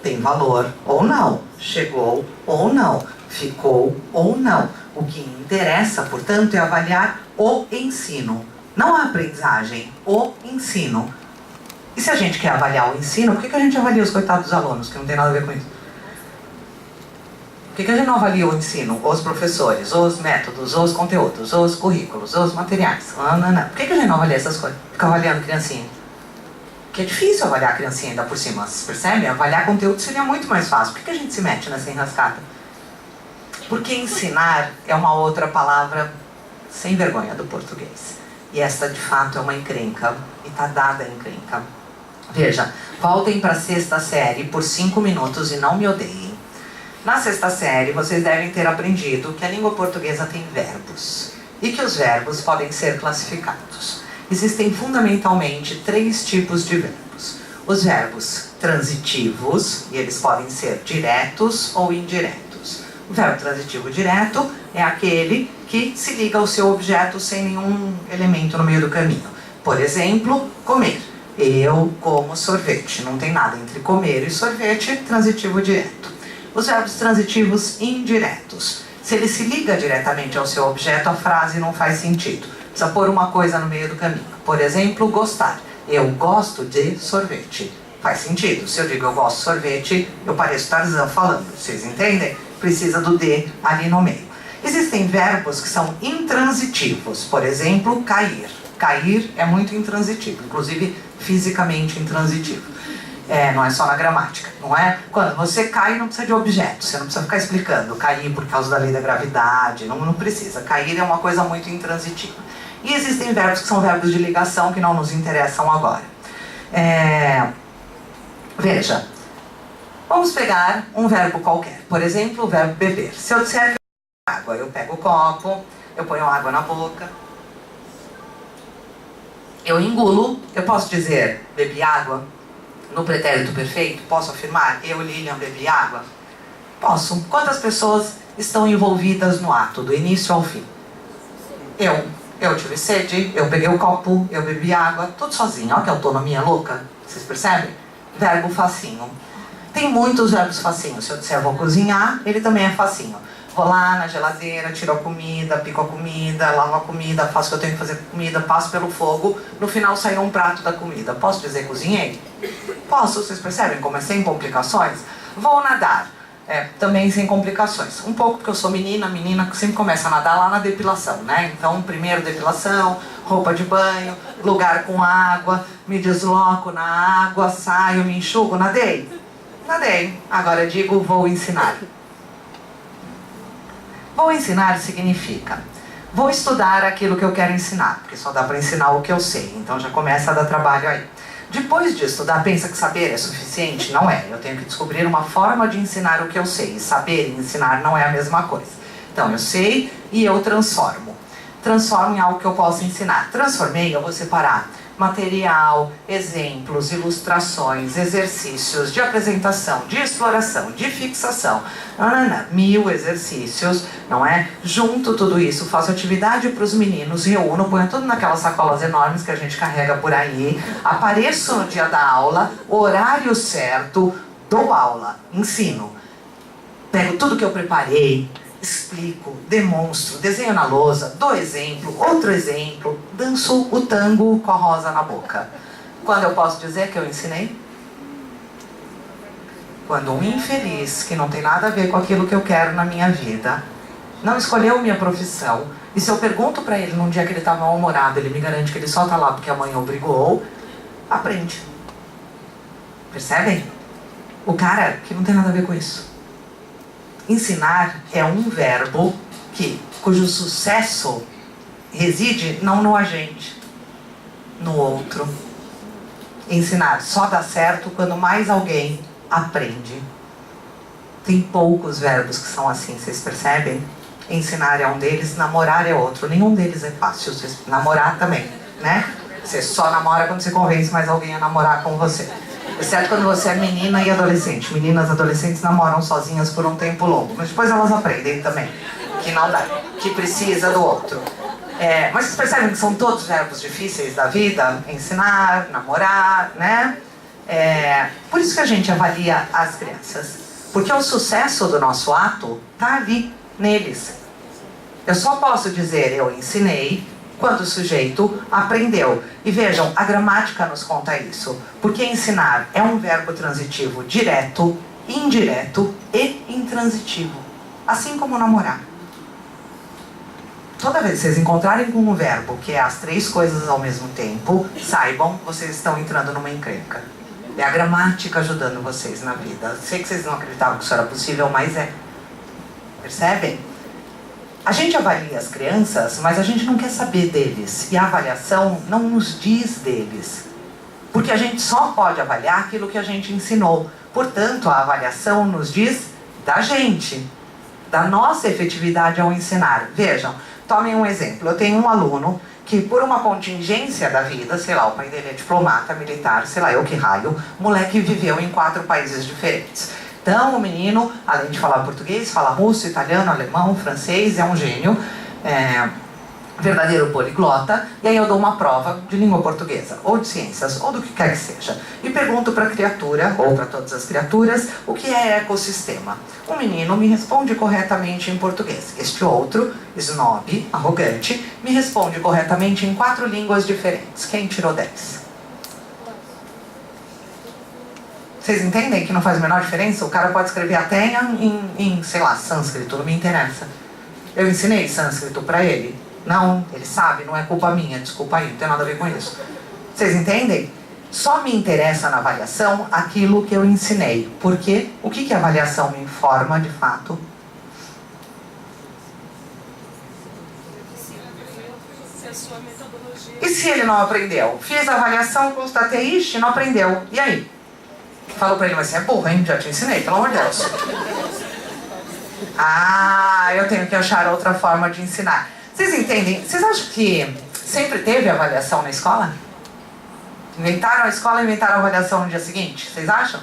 tem valor ou não, chegou ou não, ficou ou não. O que interessa, portanto, é avaliar o ensino, não a aprendizagem, o ensino. E se a gente quer avaliar o ensino, por que a gente avalia os coitados dos alunos, que não tem nada a ver com isso? Por que a gente não avalia o ensino, os professores, os métodos, os conteúdos, os currículos, os materiais? Por que a gente não avalia essas coisas? Fica avaliando criancinha. Porque é difícil avaliar a criancinha ainda por cima, vocês percebem? Avaliar conteúdo seria muito mais fácil. Por que a gente se mete nessa enrascada? Porque ensinar é uma outra palavra sem vergonha do português. E esta, de fato, é uma encrenca. E está dada a encrenca. Veja, voltem para a sexta série por 5 minutos e não me odeiem. Na sexta série, vocês devem ter aprendido que a língua portuguesa tem verbos. E que os verbos podem ser classificados. Existem fundamentalmente 3 tipos de verbos. Os verbos transitivos, e eles podem ser diretos ou indiretos. O verbo transitivo direto é aquele que se liga ao seu objeto sem nenhum elemento no meio do caminho. Por exemplo, comer. Eu como sorvete. Não tem nada entre comer e sorvete, transitivo direto. Os verbos transitivos indiretos. Se ele se liga diretamente ao seu objeto, a frase não faz sentido. Precisa pôr uma coisa no meio do caminho. Por exemplo, gostar. Eu gosto de sorvete. Faz sentido. Se eu digo eu gosto de sorvete, eu pareço Tarzan falando. Vocês entendem? Precisa do de ali no meio. Existem verbos que são intransitivos. Por exemplo, cair. Cair é muito intransitivo, inclusive fisicamente intransitivo. Não é só na gramática, não é? Quando você cai, não precisa de objeto, você não precisa ficar explicando. Cair por causa da lei da gravidade, não precisa. Cair é uma coisa muito intransitiva. E existem verbos que são verbos de ligação que não nos interessam agora. Veja, vamos pegar um verbo qualquer. Por exemplo, o verbo beber. Se eu disser que eu bebo água, eu pego o copo, eu ponho água na boca, eu engulo, eu posso dizer bebi água no pretérito perfeito? Posso afirmar eu, Lilian, bebi água? Posso. Quantas pessoas estão envolvidas no ato, do início ao fim? Eu tive sede, eu peguei o copo, eu bebi água, tudo sozinho. Olha que autonomia louca, vocês percebem? Verbo facinho. Tem muitos verbos facinhos. Se eu disser vou cozinhar, ele também é facinho. Vou lá na geladeira, tiro a comida, pico a comida, lavo a comida, faço o que eu tenho que fazer com comida, passo pelo fogo, no final saiu um prato da comida. Posso dizer cozinhei? Posso, vocês percebem como é sem complicações? Vou nadar, também sem complicações. Um pouco porque eu sou menina que sempre começa a nadar lá na depilação, né? Então, primeiro depilação, roupa de banho, lugar com água, me desloco na água, saio, me enxugo, nadei? Nadei. Agora eu digo vou ensinar. Vou ensinar significa, vou estudar aquilo que eu quero ensinar, porque só dá para ensinar o que eu sei, então já começa a dar trabalho aí. Depois de estudar, pensa que saber é suficiente? Não é, eu tenho que descobrir uma forma de ensinar o que eu sei, e saber e ensinar não é a mesma coisa. Então eu sei e eu transformo em algo que eu possa ensinar. Transformei, eu vou separar material, exemplos, ilustrações, exercícios de apresentação, de exploração, de fixação, 1000 exercícios, não é? Junto tudo isso, faço atividade para os meninos, reúno, ponho tudo naquelas sacolas enormes que a gente carrega por aí, apareço no dia da aula, horário certo, dou aula, ensino, pego tudo que eu preparei, explico, demonstro, desenho na lousa, dou exemplo, outro exemplo, danço o tango com a rosa na boca. Quando eu posso dizer que eu ensinei? Quando um infeliz, que não tem nada a ver com aquilo que eu quero na minha vida, não escolheu minha profissão, e se eu pergunto pra ele num dia que ele estava mal-humorado, ele me garante que ele só tá lá porque a mãe obrigou, aprende. Percebem? O cara que não tem nada a ver com isso. Ensinar é um verbo cujo sucesso reside não no agente, no outro. Ensinar só dá certo quando mais alguém aprende. Tem poucos verbos que são assim, vocês percebem? Ensinar é um deles, namorar é outro. Nenhum deles é fácil. Namorar também, né? Você só namora quando você convence mais alguém a namorar com você. Exceto quando você é menina e adolescente. Meninas adolescentes namoram sozinhas por um tempo longo, mas depois elas aprendem também que não dá, que precisa do outro. Mas vocês percebem que são todos verbos difíceis da vida? Ensinar, namorar, né? Por isso que a gente avalia as crianças. Porque o sucesso do nosso ato está ali, neles. Eu só posso dizer eu ensinei quando o sujeito aprendeu. E vejam, a gramática nos conta isso. Porque ensinar é um verbo transitivo direto, indireto e intransitivo. Assim como namorar. Toda vez que vocês encontrarem com um verbo que é as três coisas ao mesmo tempo, saibam, vocês estão entrando numa encrenca. É a gramática ajudando vocês na vida. Sei que vocês não acreditavam que isso era possível, mas é. Percebem? A gente avalia as crianças, mas a gente não quer saber deles. E a avaliação não nos diz deles. Porque a gente só pode avaliar aquilo que a gente ensinou. Portanto, a avaliação nos diz da gente. Da nossa efetividade ao ensinar. Vejam, tomem um exemplo. Eu tenho um aluno que por uma contingência da vida, sei lá, o pai dele é diplomata, militar, sei lá, eu que raio, o moleque viveu em 4 países diferentes. Então o menino, além de falar português, fala russo, italiano, alemão, francês, é um gênio, verdadeiro poliglota. E aí eu dou uma prova de língua portuguesa, ou de ciências, ou do que quer que seja. E pergunto para a criatura, ou para todas as criaturas, o que é ecossistema. O menino me responde corretamente em português. Este outro, snob, arrogante, me responde corretamente em 4 línguas diferentes. Quem tirou 10? Vocês entendem que não faz a menor diferença? O cara pode escrever até em sei lá, sânscrito, não me interessa. Eu ensinei sânscrito para ele? Não, ele sabe, não é culpa minha, desculpa aí, não tem nada a ver com isso. Vocês entendem? Só me interessa na avaliação aquilo que eu ensinei. Porque o que a avaliação me informa de fato? E se ele não aprendeu? Fiz a avaliação, constatei, ixi, não aprendeu. E aí? Falo pra ele, mas você é burro, hein? Já te ensinei, pelo amor de Deus. Eu tenho que achar outra forma de ensinar. Vocês entendem? Vocês acham que sempre teve avaliação na escola? Inventaram a escola e inventaram a avaliação no dia seguinte? Vocês acham?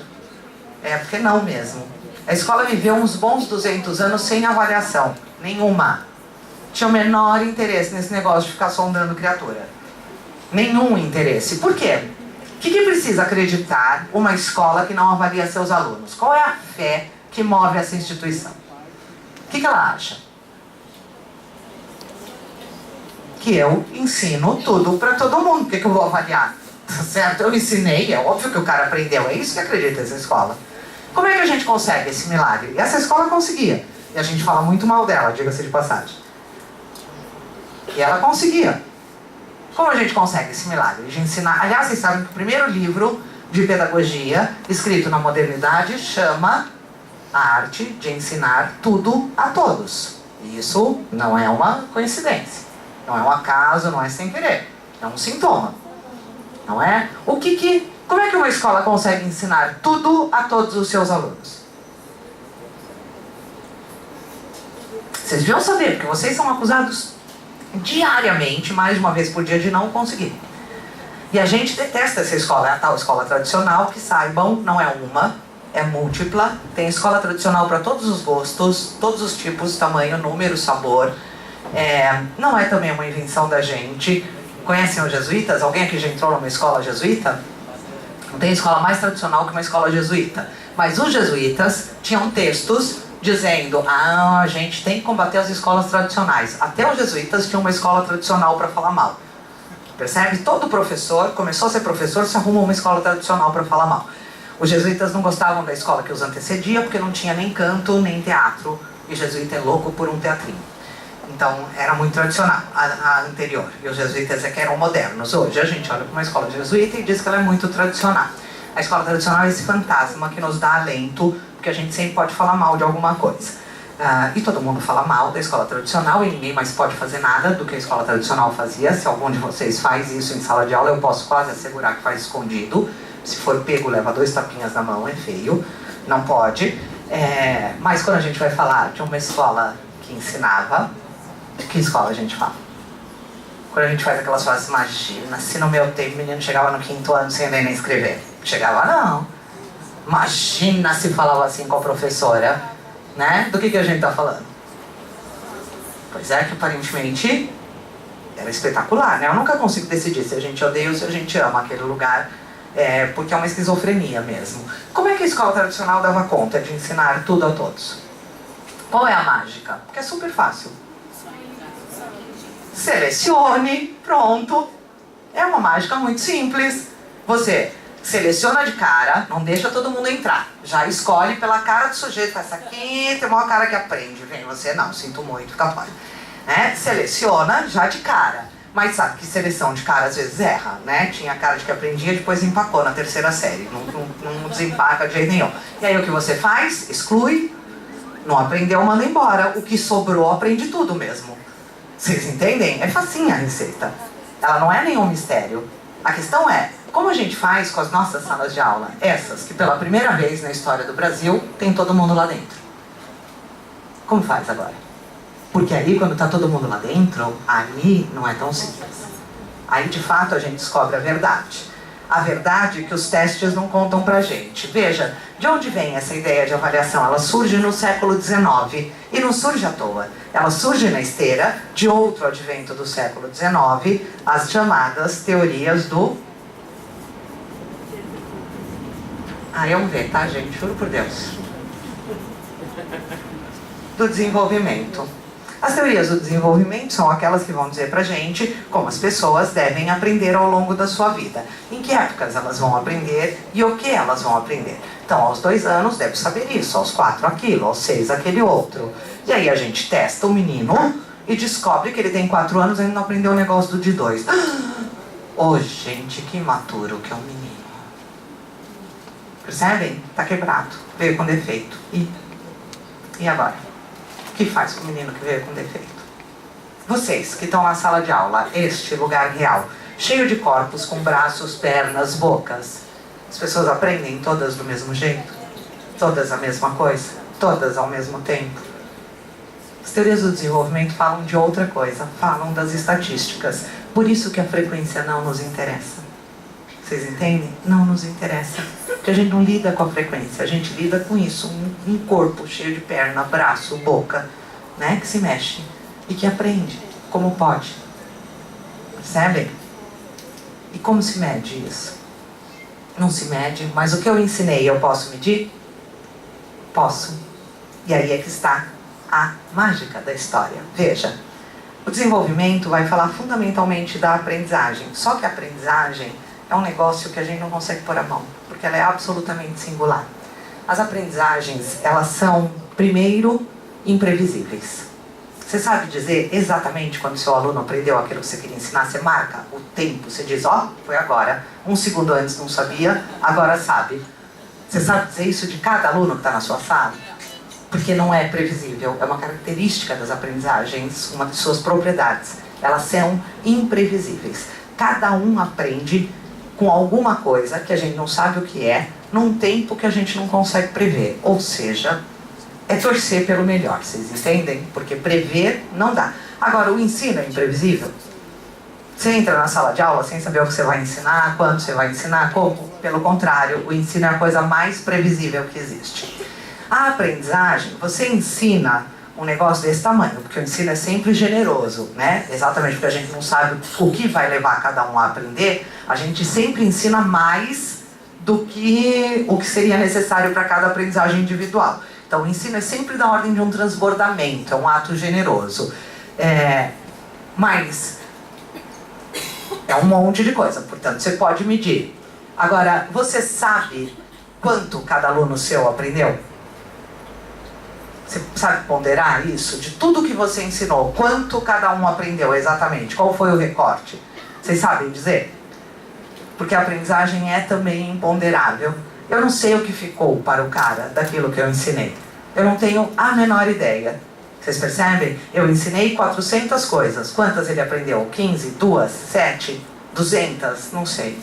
Porque não mesmo. A escola viveu uns bons 200 anos sem avaliação. Nenhuma. Tinha o menor interesse nesse negócio de ficar sondando criatura. Nenhum interesse. Por quê? O que precisa acreditar uma escola que não avalia seus alunos? Qual é a fé que move essa instituição? O que ela acha? Que eu ensino tudo para todo mundo. Por que eu vou avaliar? Certo? Eu ensinei, é óbvio que o cara aprendeu. É isso que acredita essa escola. Como é que a gente consegue esse milagre? E essa escola conseguia. E a gente fala muito mal dela, diga-se de passagem. E ela conseguia. Como a gente consegue esse milagre de ensinar? Aliás, vocês sabem que o primeiro livro de pedagogia, escrito na modernidade, chama A Arte de Ensinar Tudo a Todos. E isso não é uma coincidência. Não é um acaso, não é sem querer. É um sintoma. Não é? Como é que uma escola consegue ensinar tudo a todos os seus alunos? Vocês deviam saber, porque vocês são acusados diariamente, mais de uma vez por dia, de não conseguir. E a gente detesta essa escola. É a tal escola tradicional, que saibam, não é uma, é múltipla. Tem escola tradicional para todos os gostos, todos os tipos, tamanho, número, sabor. Não é também uma invenção da gente. Conhecem os jesuítas? Alguém aqui já entrou numa escola jesuíta? Não tem escola mais tradicional que uma escola jesuíta. Mas os jesuítas tinham textos dizendo, a gente tem que combater as escolas tradicionais. Até os jesuítas tinham uma escola tradicional para falar mal. Percebe? Todo professor, começou a ser professor, se arrumou uma escola tradicional para falar mal. Os jesuítas não gostavam da escola que os antecedia, porque não tinha nem canto, nem teatro. E jesuíta é louco por um teatrinho. Então era muito tradicional, a anterior. E os jesuítas é que eram modernos. Hoje a gente olha para uma escola jesuíta e diz que ela é muito tradicional. A escola tradicional é esse fantasma que nos dá alento, porque a gente sempre pode falar mal de alguma coisa. E todo mundo fala mal da escola tradicional e ninguém mais pode fazer nada do que a escola tradicional fazia. Se algum de vocês faz isso em sala de aula, eu posso quase assegurar que faz escondido. Se for pego, leva 2 tapinhas na mão, é feio. Não pode. Mas quando a gente vai falar de uma escola que ensinava, de que escola a gente fala? Quando a gente faz aquelas frases, imagina se no meu tempo o menino chegava no 5º ano sem nem escrever. Chegava, não. Imagina se falava assim com a professora, né? Do que a gente tá falando? Pois é, que aparentemente era espetacular, né? Eu nunca consigo decidir se a gente odeia ou se a gente ama aquele lugar, porque é uma esquizofrenia mesmo. Como é que a escola tradicional dava conta de ensinar tudo a todos? Qual é a mágica? Porque é super fácil. Selecione, pronto. É uma mágica muito simples. Você seleciona de cara, não deixa todo mundo entrar. Já escolhe pela cara do sujeito. Essa aqui tem uma cara que aprende. Vem você, não, sinto muito, fica fora. Seleciona já de cara. Mas sabe que seleção de cara às vezes erra, né? Tinha cara de que aprendia, depois empacou na 3ª série. Não desempaca de jeito nenhum. E aí o que você faz? Exclui. Não aprendeu, manda embora. O que sobrou, aprende tudo mesmo. Vocês entendem? É facinha a receita. Ela não é nenhum mistério. A questão é, como a gente faz com as nossas salas de aula? Essas que pela primeira vez na história do Brasil tem todo mundo lá dentro. Como faz agora? Porque aí quando tá todo mundo lá dentro, aí não é tão simples. Aí de fato a gente descobre a verdade. A verdade que os testes não contam pra gente. Veja, de onde vem essa ideia de avaliação? Ela surge no século XIX e não surge à toa. Ela surge na esteira de outro advento do século XIX, as chamadas teorias do... vamos ver, tá, gente? Juro por Deus. Do desenvolvimento. As teorias do desenvolvimento são aquelas que vão dizer pra gente como as pessoas devem aprender ao longo da sua vida. Em que épocas elas vão aprender e o que elas vão aprender. Então, aos 2 anos deve saber isso, aos 4 aquilo, aos 6 aquele outro. E aí a gente testa o menino e descobre que ele tem 4 anos e ainda não aprendeu o negócio do de 2. Gente, que imaturo que é um menino. Percebem? Tá quebrado, veio com defeito. E agora? O que faz com o menino que veio com defeito? Vocês que estão na sala de aula, este lugar real, cheio de corpos com braços, pernas, bocas, as pessoas aprendem todas do mesmo jeito? Todas a mesma coisa? Todas ao mesmo tempo? As teorias do desenvolvimento falam de outra coisa, falam das estatísticas. Por isso que a frequência não nos interessa. Vocês entendem? Não nos interessa. Porque a gente não lida com a frequência, a gente lida com isso, um corpo cheio de perna, braço, boca, né, que se mexe e que aprende como pode. Percebem? E como se mede isso? Não se mede, mas o que eu ensinei eu posso medir? Posso. E aí é que está a mágica da história. Veja, o desenvolvimento vai falar fundamentalmente da aprendizagem, só que a aprendizagem é um negócio que a gente não consegue pôr a mão, porque ela é absolutamente singular. As aprendizagens, elas são, primeiro, imprevisíveis. Você sabe dizer exatamente quando o seu aluno aprendeu aquilo que você queria ensinar? Você marca o tempo, você diz, foi agora. 1 segundo antes não sabia, agora sabe. Você sabe dizer isso de cada aluno que está na sua sala? Porque não é previsível, é uma característica das aprendizagens, uma de suas propriedades. Elas são imprevisíveis. Cada um aprende com alguma coisa que a gente não sabe o que é, num tempo que a gente não consegue prever. Ou seja, é torcer pelo melhor, vocês entendem? Porque prever não dá. Agora, o ensino é imprevisível. Você entra na sala de aula sem saber o que você vai ensinar, quando você vai ensinar, como? Pelo contrário, o ensino é a coisa mais previsível que existe. A aprendizagem, você ensina um negócio desse tamanho, porque o ensino é sempre generoso, né? Exatamente porque a gente não sabe o que vai levar cada um a aprender, a gente sempre ensina mais do que o que seria necessário para cada aprendizagem individual. Então o ensino é sempre da ordem de um transbordamento, é um ato generoso. Mas é um monte de coisa, portanto você pode medir. Agora, você sabe quanto cada aluno seu aprendeu? Você sabe ponderar isso? De tudo que você ensinou, quanto cada um aprendeu exatamente? Qual foi o recorte? Vocês sabem dizer? Porque a aprendizagem é também imponderável. Eu não sei o que ficou para o cara daquilo que eu ensinei. Eu não tenho a menor ideia. Vocês percebem? Eu ensinei 400 coisas. Quantas ele aprendeu? 15? 2? 7? 200? Não sei.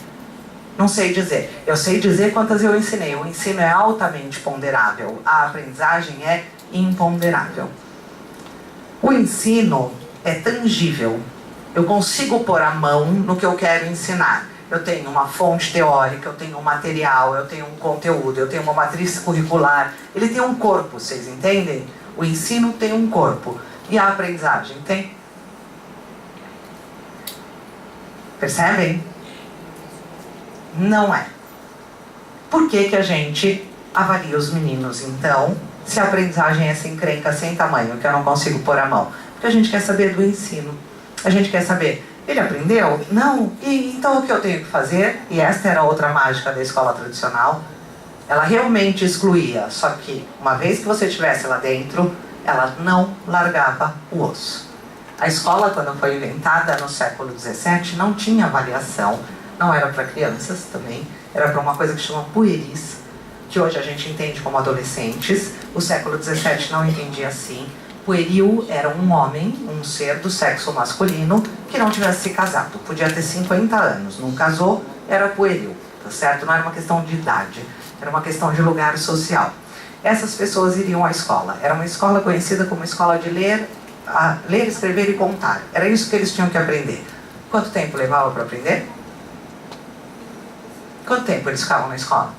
Não sei dizer. Eu sei dizer quantas eu ensinei. O ensino é altamente ponderável. A aprendizagem é imponderável. O ensino é tangível. Eu consigo pôr a mão no que eu quero ensinar. Eu tenho uma fonte teórica, eu tenho um material, eu tenho um conteúdo, eu tenho uma matriz curricular. Ele tem um corpo, vocês entendem? O ensino tem um corpo. E a aprendizagem tem? Percebem? Não é. Por que que a gente avalia os meninos, então, se a aprendizagem é essa encrenca sem tamanho, que eu não consigo pôr a mão? Porque a gente quer saber do ensino. A gente quer saber, ele aprendeu? Não. E então o que eu tenho que fazer? E esta era outra mágica da escola tradicional. Ela realmente excluía, só que uma vez que você estivesse lá dentro, ela não largava o osso. A escola, quando foi inventada no século XVII, não tinha avaliação. Não era para crianças também, era para uma coisa que chama pueris, que hoje a gente entende como adolescentes. O século XVII não entendia assim. Pueril era um homem, um ser do sexo masculino, que não tivesse se casado. Podia ter 50 anos, não casou, era pueril, tá certo? Não era uma questão de idade, era uma questão de lugar social. Essas pessoas iriam à escola. Era uma escola conhecida como escola de ler, escrever e contar. Era isso que eles tinham que aprender. Quanto tempo levava para aprender? Quanto tempo eles ficavam na escola?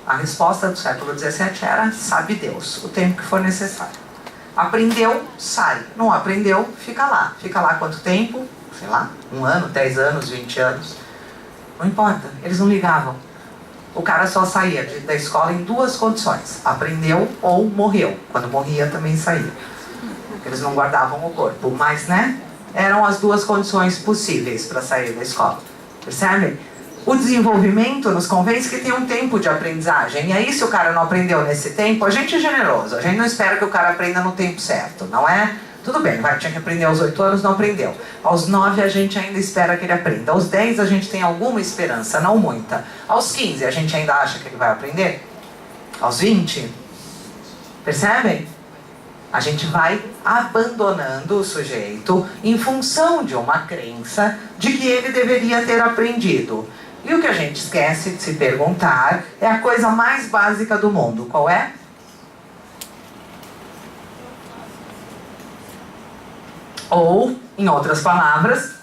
A resposta do século XVII era, sabe Deus, o tempo que for necessário. Aprendeu, sai. Não aprendeu, fica lá. Fica lá quanto tempo? Sei lá, 1 ano, 10 anos, 20 anos. Não importa, eles não ligavam. O cara só saía da escola em 2 condições. Aprendeu ou morreu. Quando morria também saía. Eles não guardavam o corpo. Mas, né, eram as 2 condições possíveis para sair da escola. Percebem? O desenvolvimento nos convence que tem um tempo de aprendizagem. E aí, se o cara não aprendeu nesse tempo, a gente é generoso. A gente não espera que o cara aprenda no tempo certo, não é? Tudo bem, tinha que aprender aos 8 anos, não aprendeu. Aos 9 a gente ainda espera que ele aprenda. Aos 10 a gente tem alguma esperança, não muita. Aos 15 a gente ainda acha que ele vai aprender. Aos 20, percebem? A gente vai abandonando o sujeito em função de uma crença de que ele deveria ter aprendido. E o que a gente esquece de se perguntar é a coisa mais básica do mundo. Qual é? Ou, em outras palavras,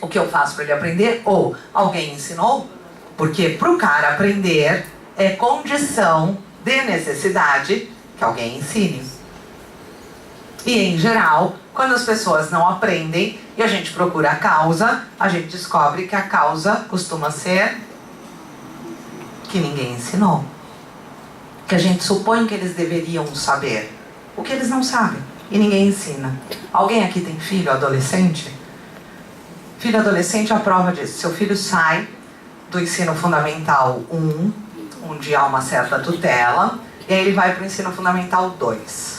o que eu faço para ele aprender? Ou alguém ensinou? Porque para o cara aprender é condição de necessidade que alguém ensine. E, em geral, quando as pessoas não aprendem e a gente procura a causa, a gente descobre que a causa costuma ser que ninguém ensinou. Que a gente supõe que eles deveriam saber, o que eles não sabem, e ninguém ensina. Alguém aqui tem filho adolescente? Filho adolescente é a prova disso. Seu filho sai do ensino fundamental 1, onde há uma certa tutela, e aí ele vai para o ensino fundamental 2.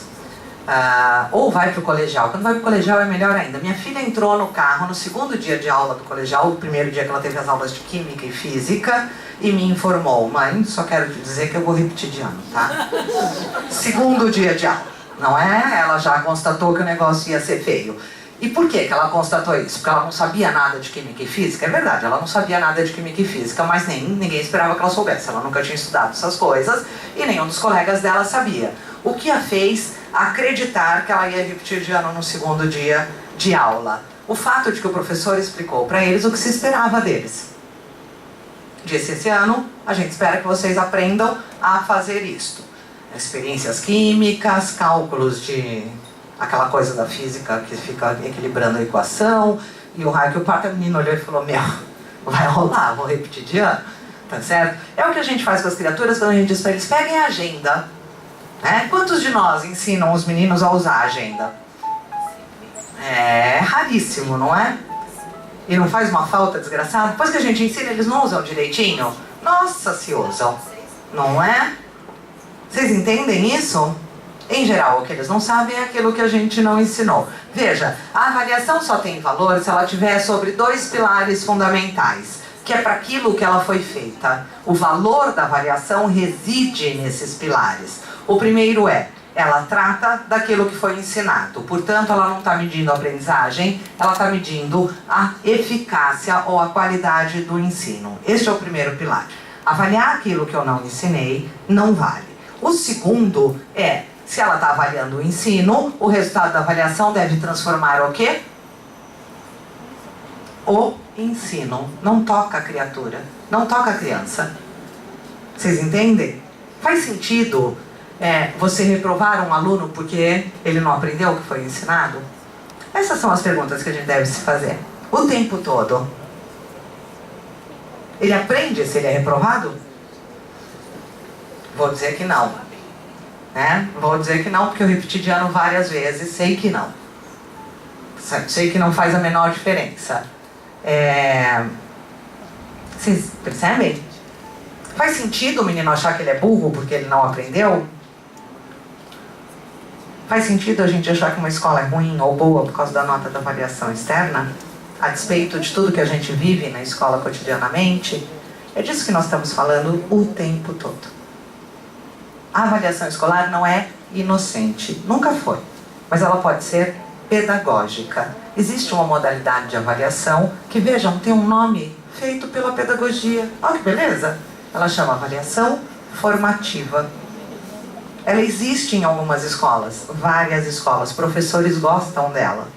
Ou vai para o colegial. Quando vai para o colegial é melhor ainda. Minha filha entrou no carro no 2º dia de aula do colegial, o primeiro dia que ela teve as aulas de química e física, e me informou: mãe, só quero te dizer que eu vou repetir de ano, tá? 2º dia de aula, não é? Ela já constatou que o negócio ia ser feio. E por que ela constatou isso? Porque ela não sabia nada de química e física? É verdade, ela não sabia nada de química e física, mas ninguém esperava que ela soubesse. Ela nunca tinha estudado essas coisas e nenhum dos colegas dela sabia. O que a fez acreditar que ela ia repetir de ano no 2º dia de aula? O fato de que o professor explicou para eles o que se esperava deles. Disse: esse ano a gente espera que vocês aprendam a fazer isto. Experiências químicas, cálculos de aquela coisa da física que fica equilibrando a equação. E o raio que o parto, a menina olhou e falou: meu, vai rolar, vou repetir de ano. Tá certo? É o que a gente faz com as criaturas quando a gente diz para eles: peguem a agenda. Quantos de nós ensinam os meninos a usar a agenda? É raríssimo, não é? E não faz uma falta desgraçada? Depois que a gente ensina, eles não usam direitinho? Nossa, se usam, não é? Vocês entendem isso? Em geral, o que eles não sabem é aquilo que a gente não ensinou. Veja, a avaliação só tem valor se ela tiver sobre 2 pilares fundamentais, que é para aquilo que ela foi feita. O valor da avaliação reside nesses pilares. O primeiro é, ela trata daquilo que foi ensinado. Portanto, ela não está medindo a aprendizagem, ela está medindo a eficácia ou a qualidade do ensino. Este é o primeiro pilar. Avaliar aquilo que eu não ensinei não vale. O segundo é, se ela está avaliando o ensino, o resultado da avaliação deve transformar o quê? O ensino. Não toca a criatura, não toca a criança. Vocês entendem? Faz sentido você reprovar um aluno porque ele não aprendeu o que foi ensinado? Essas são as perguntas que a gente deve se fazer o tempo todo. Ele aprende se ele é reprovado? Vou dizer que não. Vou dizer que não, porque eu repeti de ano várias vezes, sei que não. Sei que não faz a menor diferença. Vocês percebem? Faz sentido o menino achar que ele é burro porque ele não aprendeu? Faz sentido a gente achar que uma escola é ruim ou boa por causa da nota da avaliação externa? A despeito de tudo que a gente vive na escola cotidianamente? É disso que nós estamos falando o tempo todo. A avaliação escolar não é inocente, nunca foi, mas ela pode ser pedagógica. Existe uma modalidade de avaliação que, vejam, tem um nome feito pela pedagogia. Olha que beleza! Ela chama avaliação formativa. Ela existe em algumas escolas, várias escolas, professores gostam dela.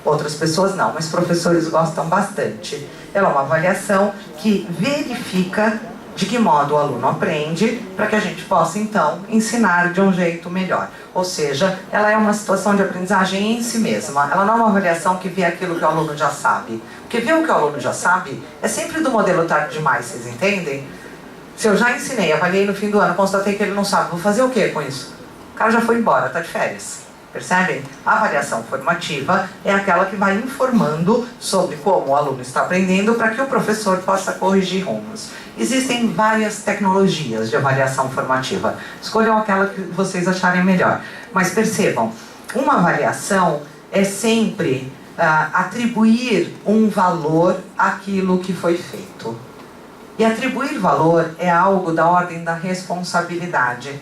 Outras pessoas não, mas professores gostam bastante. Ela é uma avaliação que verifica de que modo o aluno aprende, para que a gente possa, então, ensinar de um jeito melhor. Ou seja, ela é uma situação de aprendizagem em si mesma. Ela não é uma avaliação que vê aquilo que o aluno já sabe. Porque ver o que o aluno já sabe é sempre do modelo tarde demais, vocês entendem? Se eu já ensinei, avaliei no fim do ano, constatei que ele não sabe, vou fazer o quê com isso? O cara já foi embora, está de férias. Percebem? A avaliação formativa é aquela que vai informando sobre como o aluno está aprendendo para que o professor possa corrigir rumos. Existem várias tecnologias de avaliação formativa. Escolham aquela que vocês acharem melhor. Mas percebam, uma avaliação é sempre atribuir um valor àquilo que foi feito. E atribuir valor é algo da ordem da responsabilidade.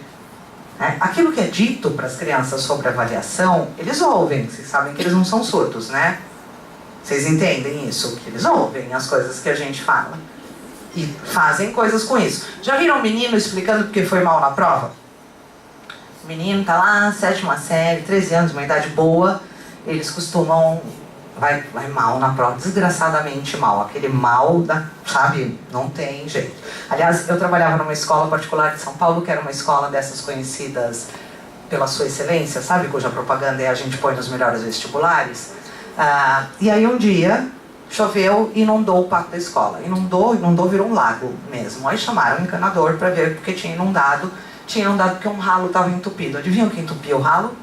Aquilo que é dito para as crianças sobre avaliação, eles ouvem. Vocês sabem que eles não são surdos, né? Vocês entendem isso? Que eles ouvem as coisas que a gente fala. E fazem coisas com isso. Já viram um menino explicando porque foi mal na prova? O menino tá lá, 7ª série, 13 anos, uma idade boa. Eles costumam... Vai mal na prova, desgraçadamente mal. Aquele mal, sabe, não tem jeito. Aliás, eu trabalhava numa escola particular de São Paulo, que era uma escola dessas conhecidas pela sua excelência, sabe? Cuja propaganda a gente põe nos melhores vestibulares. E aí um dia, choveu e inundou o pátio da escola. Inundou, virou um lago mesmo. Aí chamaram o encanador para ver porque tinha inundado. Tinha inundado porque um ralo estava entupido. Adivinham que entupia o ralo?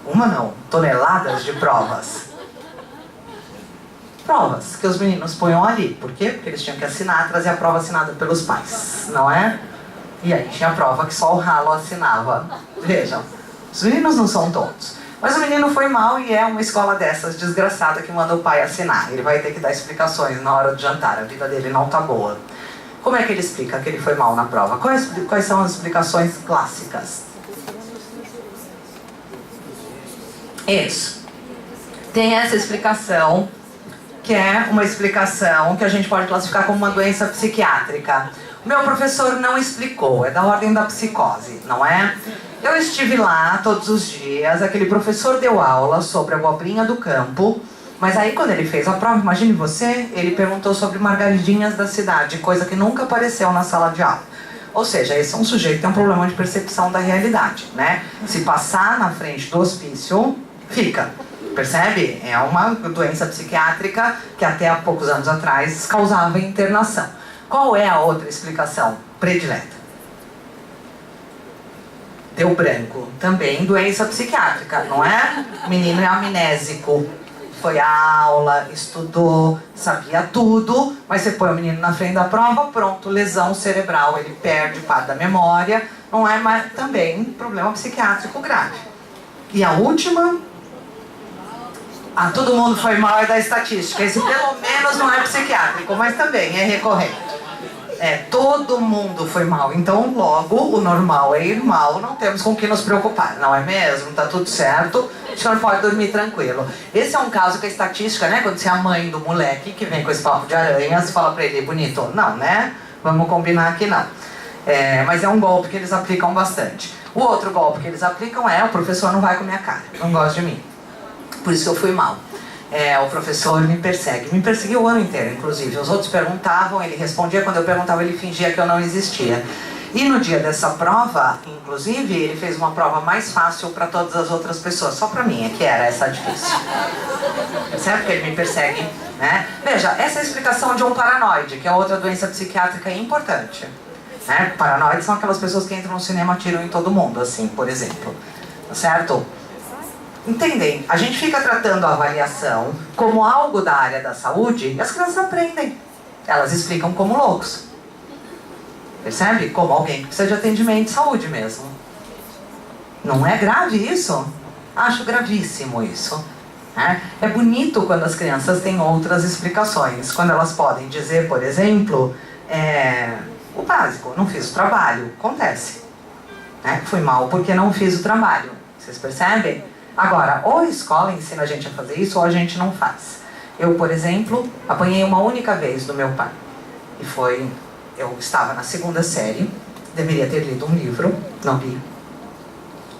Uma não, toneladas de provas. Provas que os meninos ponham ali. Por quê? Porque eles tinham que assinar, trazer a prova assinada pelos pais, não é? E aí tinha a prova que só o ralo assinava. Vejam, os meninos não são tontos. Mas o menino foi mal e é uma escola dessas desgraçada que manda o pai assinar. Ele vai ter que dar explicações na hora do jantar, a vida dele não tá boa. Como é que ele explica que ele foi mal na prova? Quais são as explicações clássicas? Isso. Tem essa explicação, que é uma explicação que a gente pode classificar como uma doença psiquiátrica. O meu professor não explicou, é da ordem da psicose, não é? Eu estive lá todos os dias, aquele professor deu aula sobre a abobrinha do campo, mas aí quando ele fez a prova, imagine você, ele perguntou sobre margaridinhas da cidade, coisa que nunca apareceu na sala de aula. Ou seja, esse é um sujeito que tem um problema de percepção da realidade, né? Se passar na frente do hospício, fica. Percebe? É uma doença psiquiátrica que até há poucos anos atrás causava internação. Qual é a outra explicação predileta? Deu branco. Também doença psiquiátrica, não é? O menino é amnésico. Foi à aula, estudou, sabia tudo, mas você põe o menino na frente da prova, pronto, lesão cerebral. Ele perde parte da memória, não é mais, também problema psiquiátrico grave. E a última, todo mundo foi mal é da estatística. Esse pelo menos não é psiquiátrico, mas também é recorrente. Todo mundo foi mal. Então, logo, o normal é ir mal, não temos com o que nos preocupar, não é mesmo? Tá tudo certo, o senhor pode dormir tranquilo. Esse é um caso que a estatística, né? Quando você é a mãe do moleque que vem com esse papo de aranha, você fala pra ele, bonito, não, né? Vamos combinar que não. Mas é um golpe que eles aplicam bastante. O outro golpe que eles aplicam o professor não vai com minha cara, não gosta de mim. Por isso eu fui mal. O professor me perseguiu o ano inteiro, inclusive. Os outros perguntavam, ele respondia, quando eu perguntava ele fingia que eu não existia. E no dia dessa prova, inclusive, ele fez uma prova mais fácil para todas as outras pessoas. Só para mim é que era essa difícil. Certo que ele me persegue, né? Veja, essa é a explicação de um paranoide, que é outra doença psiquiátrica importante. Paranoides são aquelas pessoas que entram no cinema e atiram em todo mundo, assim, por exemplo. Certo? Entendem? A gente fica tratando a avaliação como algo da área da saúde e as crianças aprendem. Elas explicam como loucos. Percebe? Como alguém que precisa de atendimento de saúde mesmo. Não é grave isso? Acho gravíssimo isso. É bonito quando as crianças têm outras explicações. Quando elas podem dizer, por exemplo, o básico, não fiz o trabalho. Acontece. Fui mal porque não fiz o trabalho. Vocês percebem? Agora, ou a escola ensina a gente a fazer isso, ou a gente não faz. Eu, por exemplo, apanhei uma única vez do meu pai. E eu estava na 2ª série, deveria ter lido um livro, não li.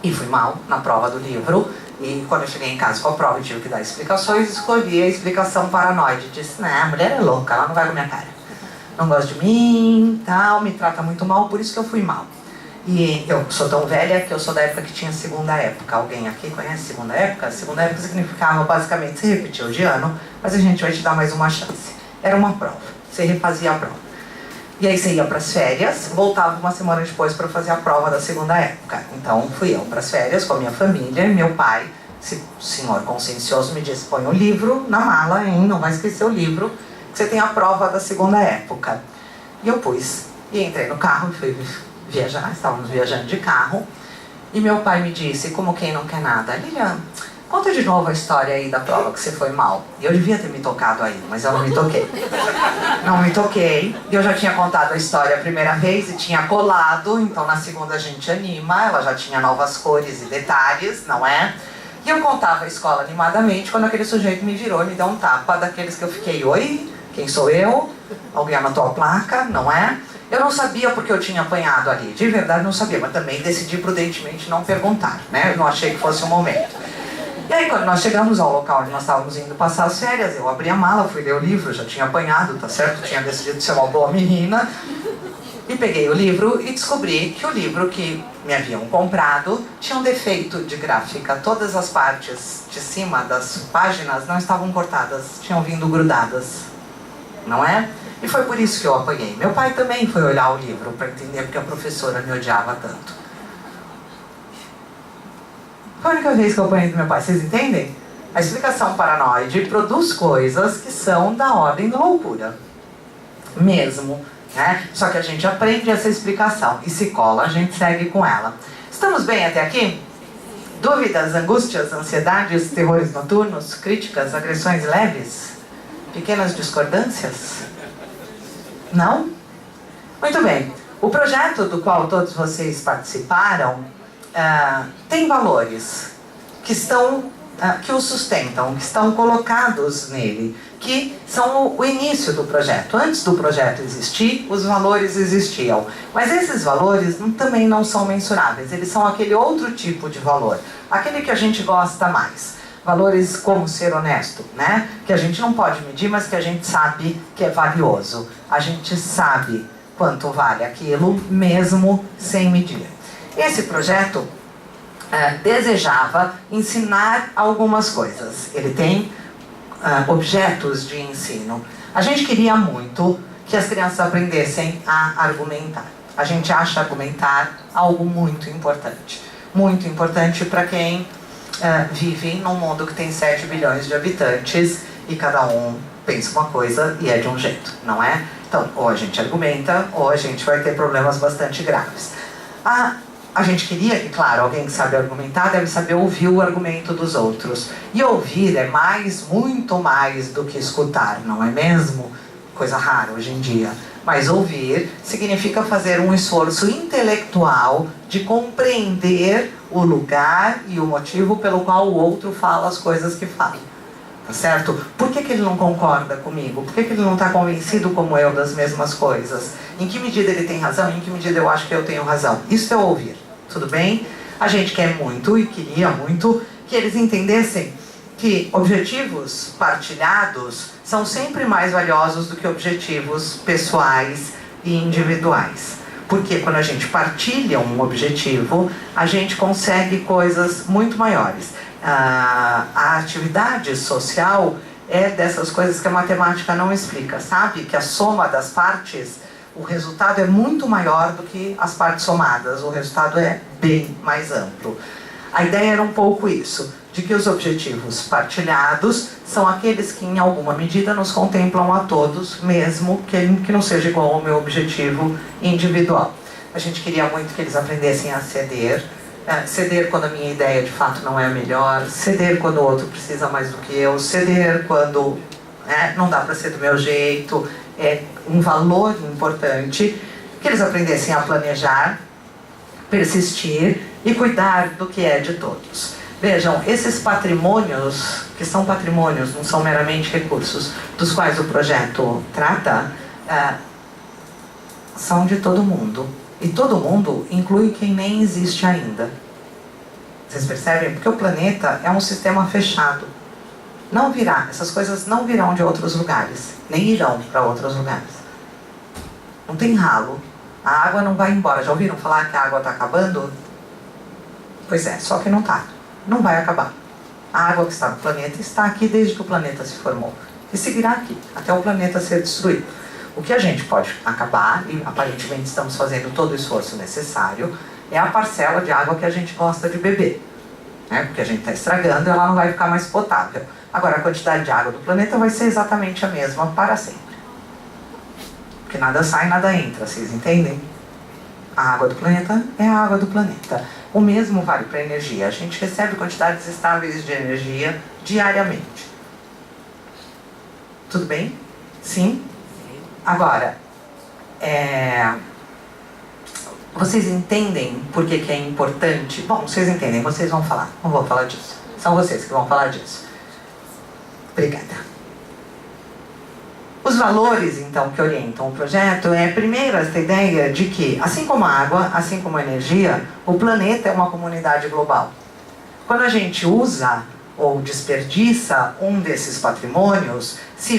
E fui mal na prova do livro. E quando eu cheguei em casa com a prova e tive que dar explicações, escolhi a explicação paranoide. Disse, a mulher é louca, ela não vai com a minha cara. Não gosta de mim, tal, me trata muito mal, por isso que eu fui mal. E eu sou tão velha que eu sou da época que tinha segunda época. Alguém aqui conhece segunda época? Segunda época significava basicamente, você repetiu de ano, mas a gente vai te dar mais uma chance. Era uma prova, você refazia a prova. E aí você ia para as férias, voltava uma semana depois para fazer a prova da segunda época. Então fui eu para as férias com a minha família, meu pai, senhor consciencioso, me disse, põe o livro na mala, hein? Não vai esquecer o livro, que você tem a prova da segunda época. E eu pus, e entrei no carro e fui viajar, estávamos viajando de carro, e meu pai me disse, como quem não quer nada, Lilian, conta de novo a história aí da prova que você foi mal. E eu devia ter me tocado aí, mas eu não me toquei. Não me toquei, e eu já tinha contado a história a primeira vez e tinha colado, então na segunda a gente anima, ela já tinha novas cores e detalhes, não é? E eu contava a escola animadamente, quando aquele sujeito me virou e me deu um tapa, daqueles que eu fiquei, oi, quem sou eu? Alguém anotou a placa, não é? Eu não sabia porque eu tinha apanhado ali, de verdade não sabia, mas também decidi prudentemente não perguntar, né? Eu não achei que fosse o momento. E aí quando nós chegamos ao local onde nós estávamos indo passar as férias, eu abri a mala, fui ler o livro, já tinha apanhado, tá certo? Tinha decidido ser uma boa menina. E peguei o livro e descobri que o livro que me haviam comprado tinha um defeito de gráfica. Todas as partes de cima das páginas não estavam cortadas, tinham vindo grudadas, não é? E foi por isso que eu apanhei. Meu pai também foi olhar o livro para entender porque a professora me odiava tanto. Foi a única vez que eu apanhei do meu pai, vocês entendem? A explicação paranoide produz coisas que são da ordem da loucura. Mesmo, né? Só que a gente aprende essa explicação e se cola, a gente segue com ela. Estamos bem até aqui? Dúvidas, angústias, ansiedades, terrores noturnos, críticas, agressões leves? Pequenas discordâncias? Não? Muito bem. O projeto do qual todos vocês participaram tem valores que o sustentam, que estão colocados nele, que são o início do projeto. Antes do projeto existir, os valores existiam. Mas esses valores também não são mensuráveis, eles são aquele outro tipo de valor, aquele que a gente gosta mais. Valores como ser honesto, né? Que a gente não pode medir, mas que a gente sabe que é valioso. A gente sabe quanto vale aquilo, mesmo sem medir. Esse projeto desejava ensinar algumas coisas. Ele tem objetos de ensino. A gente queria muito que as crianças aprendessem a argumentar. A gente acha argumentar algo muito importante. Muito importante para quem vive num mundo que tem 7 bilhões de habitantes e cada um pensa uma coisa e é de um jeito, não é? Então, ou a gente argumenta, ou a gente vai ter problemas bastante graves. A gente queria que, claro, alguém que sabe argumentar deve saber ouvir o argumento dos outros. E ouvir é muito mais do que escutar, não é mesmo? Coisa rara hoje em dia. Mas ouvir significa fazer um esforço intelectual de compreender o lugar e o motivo pelo qual o outro fala as coisas que fala. Tá certo? Por que ele não concorda comigo? Por que ele não está convencido como eu das mesmas coisas? Em que medida ele tem razão? Em que medida eu acho que eu tenho razão? Isso é ouvir. Tudo bem? A gente quer muito e queria muito que eles entendessem que objetivos partilhados são sempre mais valiosos do que objetivos pessoais e individuais. Porque quando a gente partilha um objetivo, a gente consegue coisas muito maiores. A atividade social é dessas coisas que a matemática não explica, sabe? Que a soma das partes, o resultado é muito maior do que as partes somadas, o resultado é bem mais amplo. A ideia era um pouco isso, de que os objetivos partilhados são aqueles que em alguma medida nos contemplam a todos, mesmo que não seja igual ao meu objetivo individual. A gente queria muito que eles aprendessem a ceder, ceder quando a minha ideia de fato não é a melhor, ceder quando o outro precisa mais do que eu, ceder quando não dá para ser do meu jeito, é um valor importante, que eles aprendessem a planejar, persistir e cuidar do que é de todos. Vejam, esses patrimônios, que são patrimônios, não são meramente recursos, dos quais o projeto trata, são de todo mundo. E todo mundo inclui quem nem existe ainda. Vocês percebem? Porque o planeta é um sistema fechado. Não virá, essas coisas não virão de outros lugares, nem irão para outros lugares. Não tem ralo. A água não vai embora. Já ouviram falar que a água está acabando? Pois é, só que não está. Não vai acabar. A água que está no planeta está aqui desde que o planeta se formou. E seguirá aqui, até o planeta ser destruído. O que a gente pode acabar, e aparentemente estamos fazendo todo o esforço necessário, é a parcela de água que a gente gosta de beber. Porque a gente está estragando e ela não vai ficar mais potável. Agora, a quantidade de água do planeta vai ser exatamente a mesma para sempre. Porque nada sai, nada entra, vocês entendem? A água do planeta é a água do planeta. O mesmo vale para a energia. A gente recebe quantidades estáveis de energia diariamente. Tudo bem? Sim? Agora, vocês entendem por que é importante? Bom, vocês entendem, vocês vão falar. Não vou falar disso. São vocês que vão falar disso. Obrigada. Os valores, então, que orientam o projeto primeiro, essa ideia de que, assim como a água, assim como a energia, o planeta é uma comunidade global. Quando a gente usa ou desperdiça um desses patrimônios, se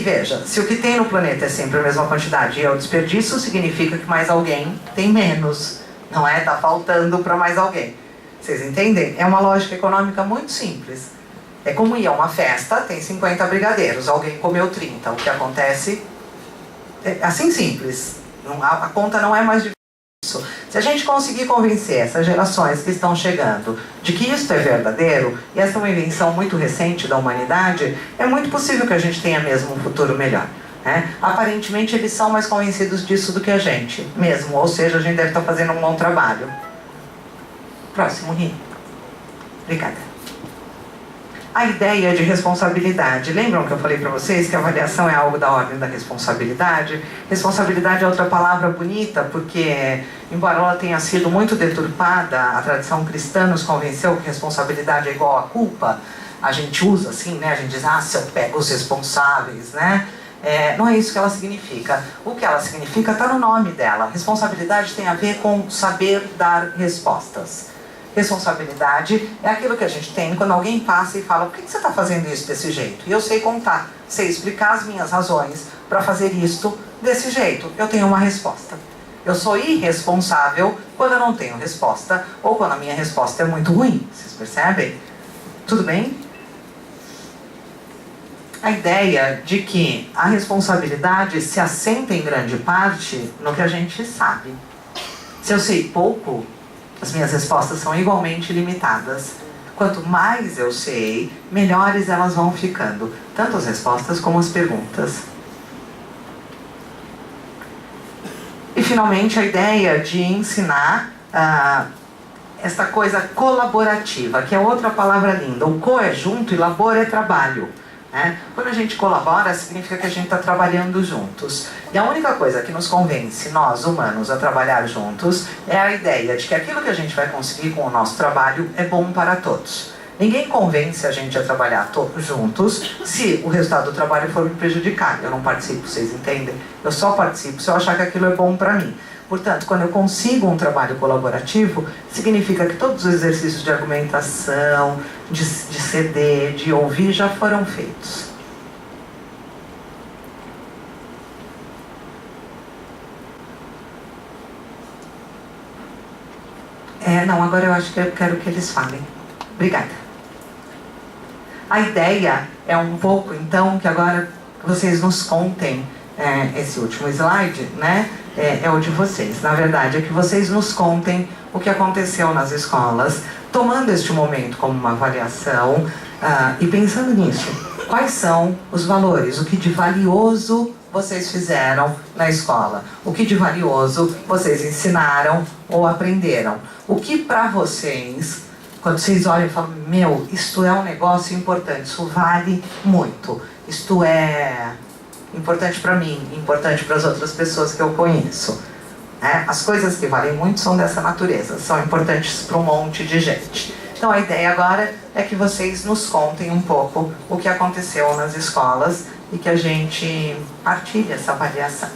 o que tem no planeta é sempre a mesma quantidade e é o desperdício, significa que mais alguém tem menos, não é? Está faltando para mais alguém. Vocês entendem? É uma lógica econômica muito simples. É como ir a uma festa, tem 50 brigadeiros, alguém comeu 30. O que acontece é assim simples. A conta não é mais difícil. Se a gente conseguir convencer essas gerações que estão chegando de que isso é verdadeiro, e essa é uma invenção muito recente da humanidade, é muito possível que a gente tenha mesmo um futuro melhor. Aparentemente eles são mais convencidos disso do que a gente mesmo, ou seja, a gente deve estar fazendo um bom trabalho. Próximo, Ri. Obrigada. A ideia de responsabilidade. Lembram que eu falei para vocês que a avaliação é algo da ordem da responsabilidade? Responsabilidade é outra palavra bonita, porque, embora ela tenha sido muito deturpada, a tradição cristã nos convenceu que responsabilidade é igual a culpa. A gente usa assim, né? A gente diz, se eu pego os responsáveis, né? Não é isso que ela significa. O que ela significa está no nome dela. Responsabilidade tem a ver com saber dar respostas. Responsabilidade é aquilo que a gente tem quando alguém passa e fala: por que você está fazendo isso desse jeito? E eu sei contar, sei explicar as minhas razões para fazer isto desse jeito. Eu tenho uma resposta. Eu sou irresponsável quando eu não tenho resposta ou quando a minha resposta é muito ruim. Vocês percebem? Tudo bem? A ideia de que a responsabilidade se assenta em grande parte no que a gente sabe. Se eu sei pouco, as minhas respostas são igualmente limitadas. Quanto mais eu sei, melhores elas vão ficando. Tanto as respostas como as perguntas. E finalmente a ideia de ensinar esta coisa colaborativa, que é outra palavra linda. O co é junto e labor é trabalho. Quando a gente colabora, significa que a gente está trabalhando juntos. E a única coisa que nos convence, nós humanos, a trabalhar juntos é a ideia de que aquilo que a gente vai conseguir com o nosso trabalho é bom para todos. Ninguém convence a gente a trabalhar todos juntos se o resultado do trabalho for me prejudicar. Eu não participo, vocês entendem? Eu só participo se eu achar que aquilo é bom para mim. Portanto, quando eu consigo um trabalho colaborativo, significa que todos os exercícios de argumentação, de ceder, de ouvir, já foram feitos. Não, agora eu acho que eu quero que eles falem. Obrigada. A ideia é um pouco, então, que agora vocês nos contem, esse último slide, né? É o de vocês. Na verdade, é que vocês nos contem o que aconteceu nas escolas, tomando este momento como uma avaliação e pensando nisso. Quais são os valores? O que de valioso vocês fizeram na escola? O que de valioso vocês ensinaram ou aprenderam? O que para vocês, quando vocês olham e falam, meu, isto é um negócio importante, isso vale muito, isto é importante para mim, importante para as outras pessoas que eu conheço. As coisas que valem muito são dessa natureza, são importantes para um monte de gente. Então a ideia agora é que vocês nos contem um pouco o que aconteceu nas escolas e que a gente partilhe essa avaliação.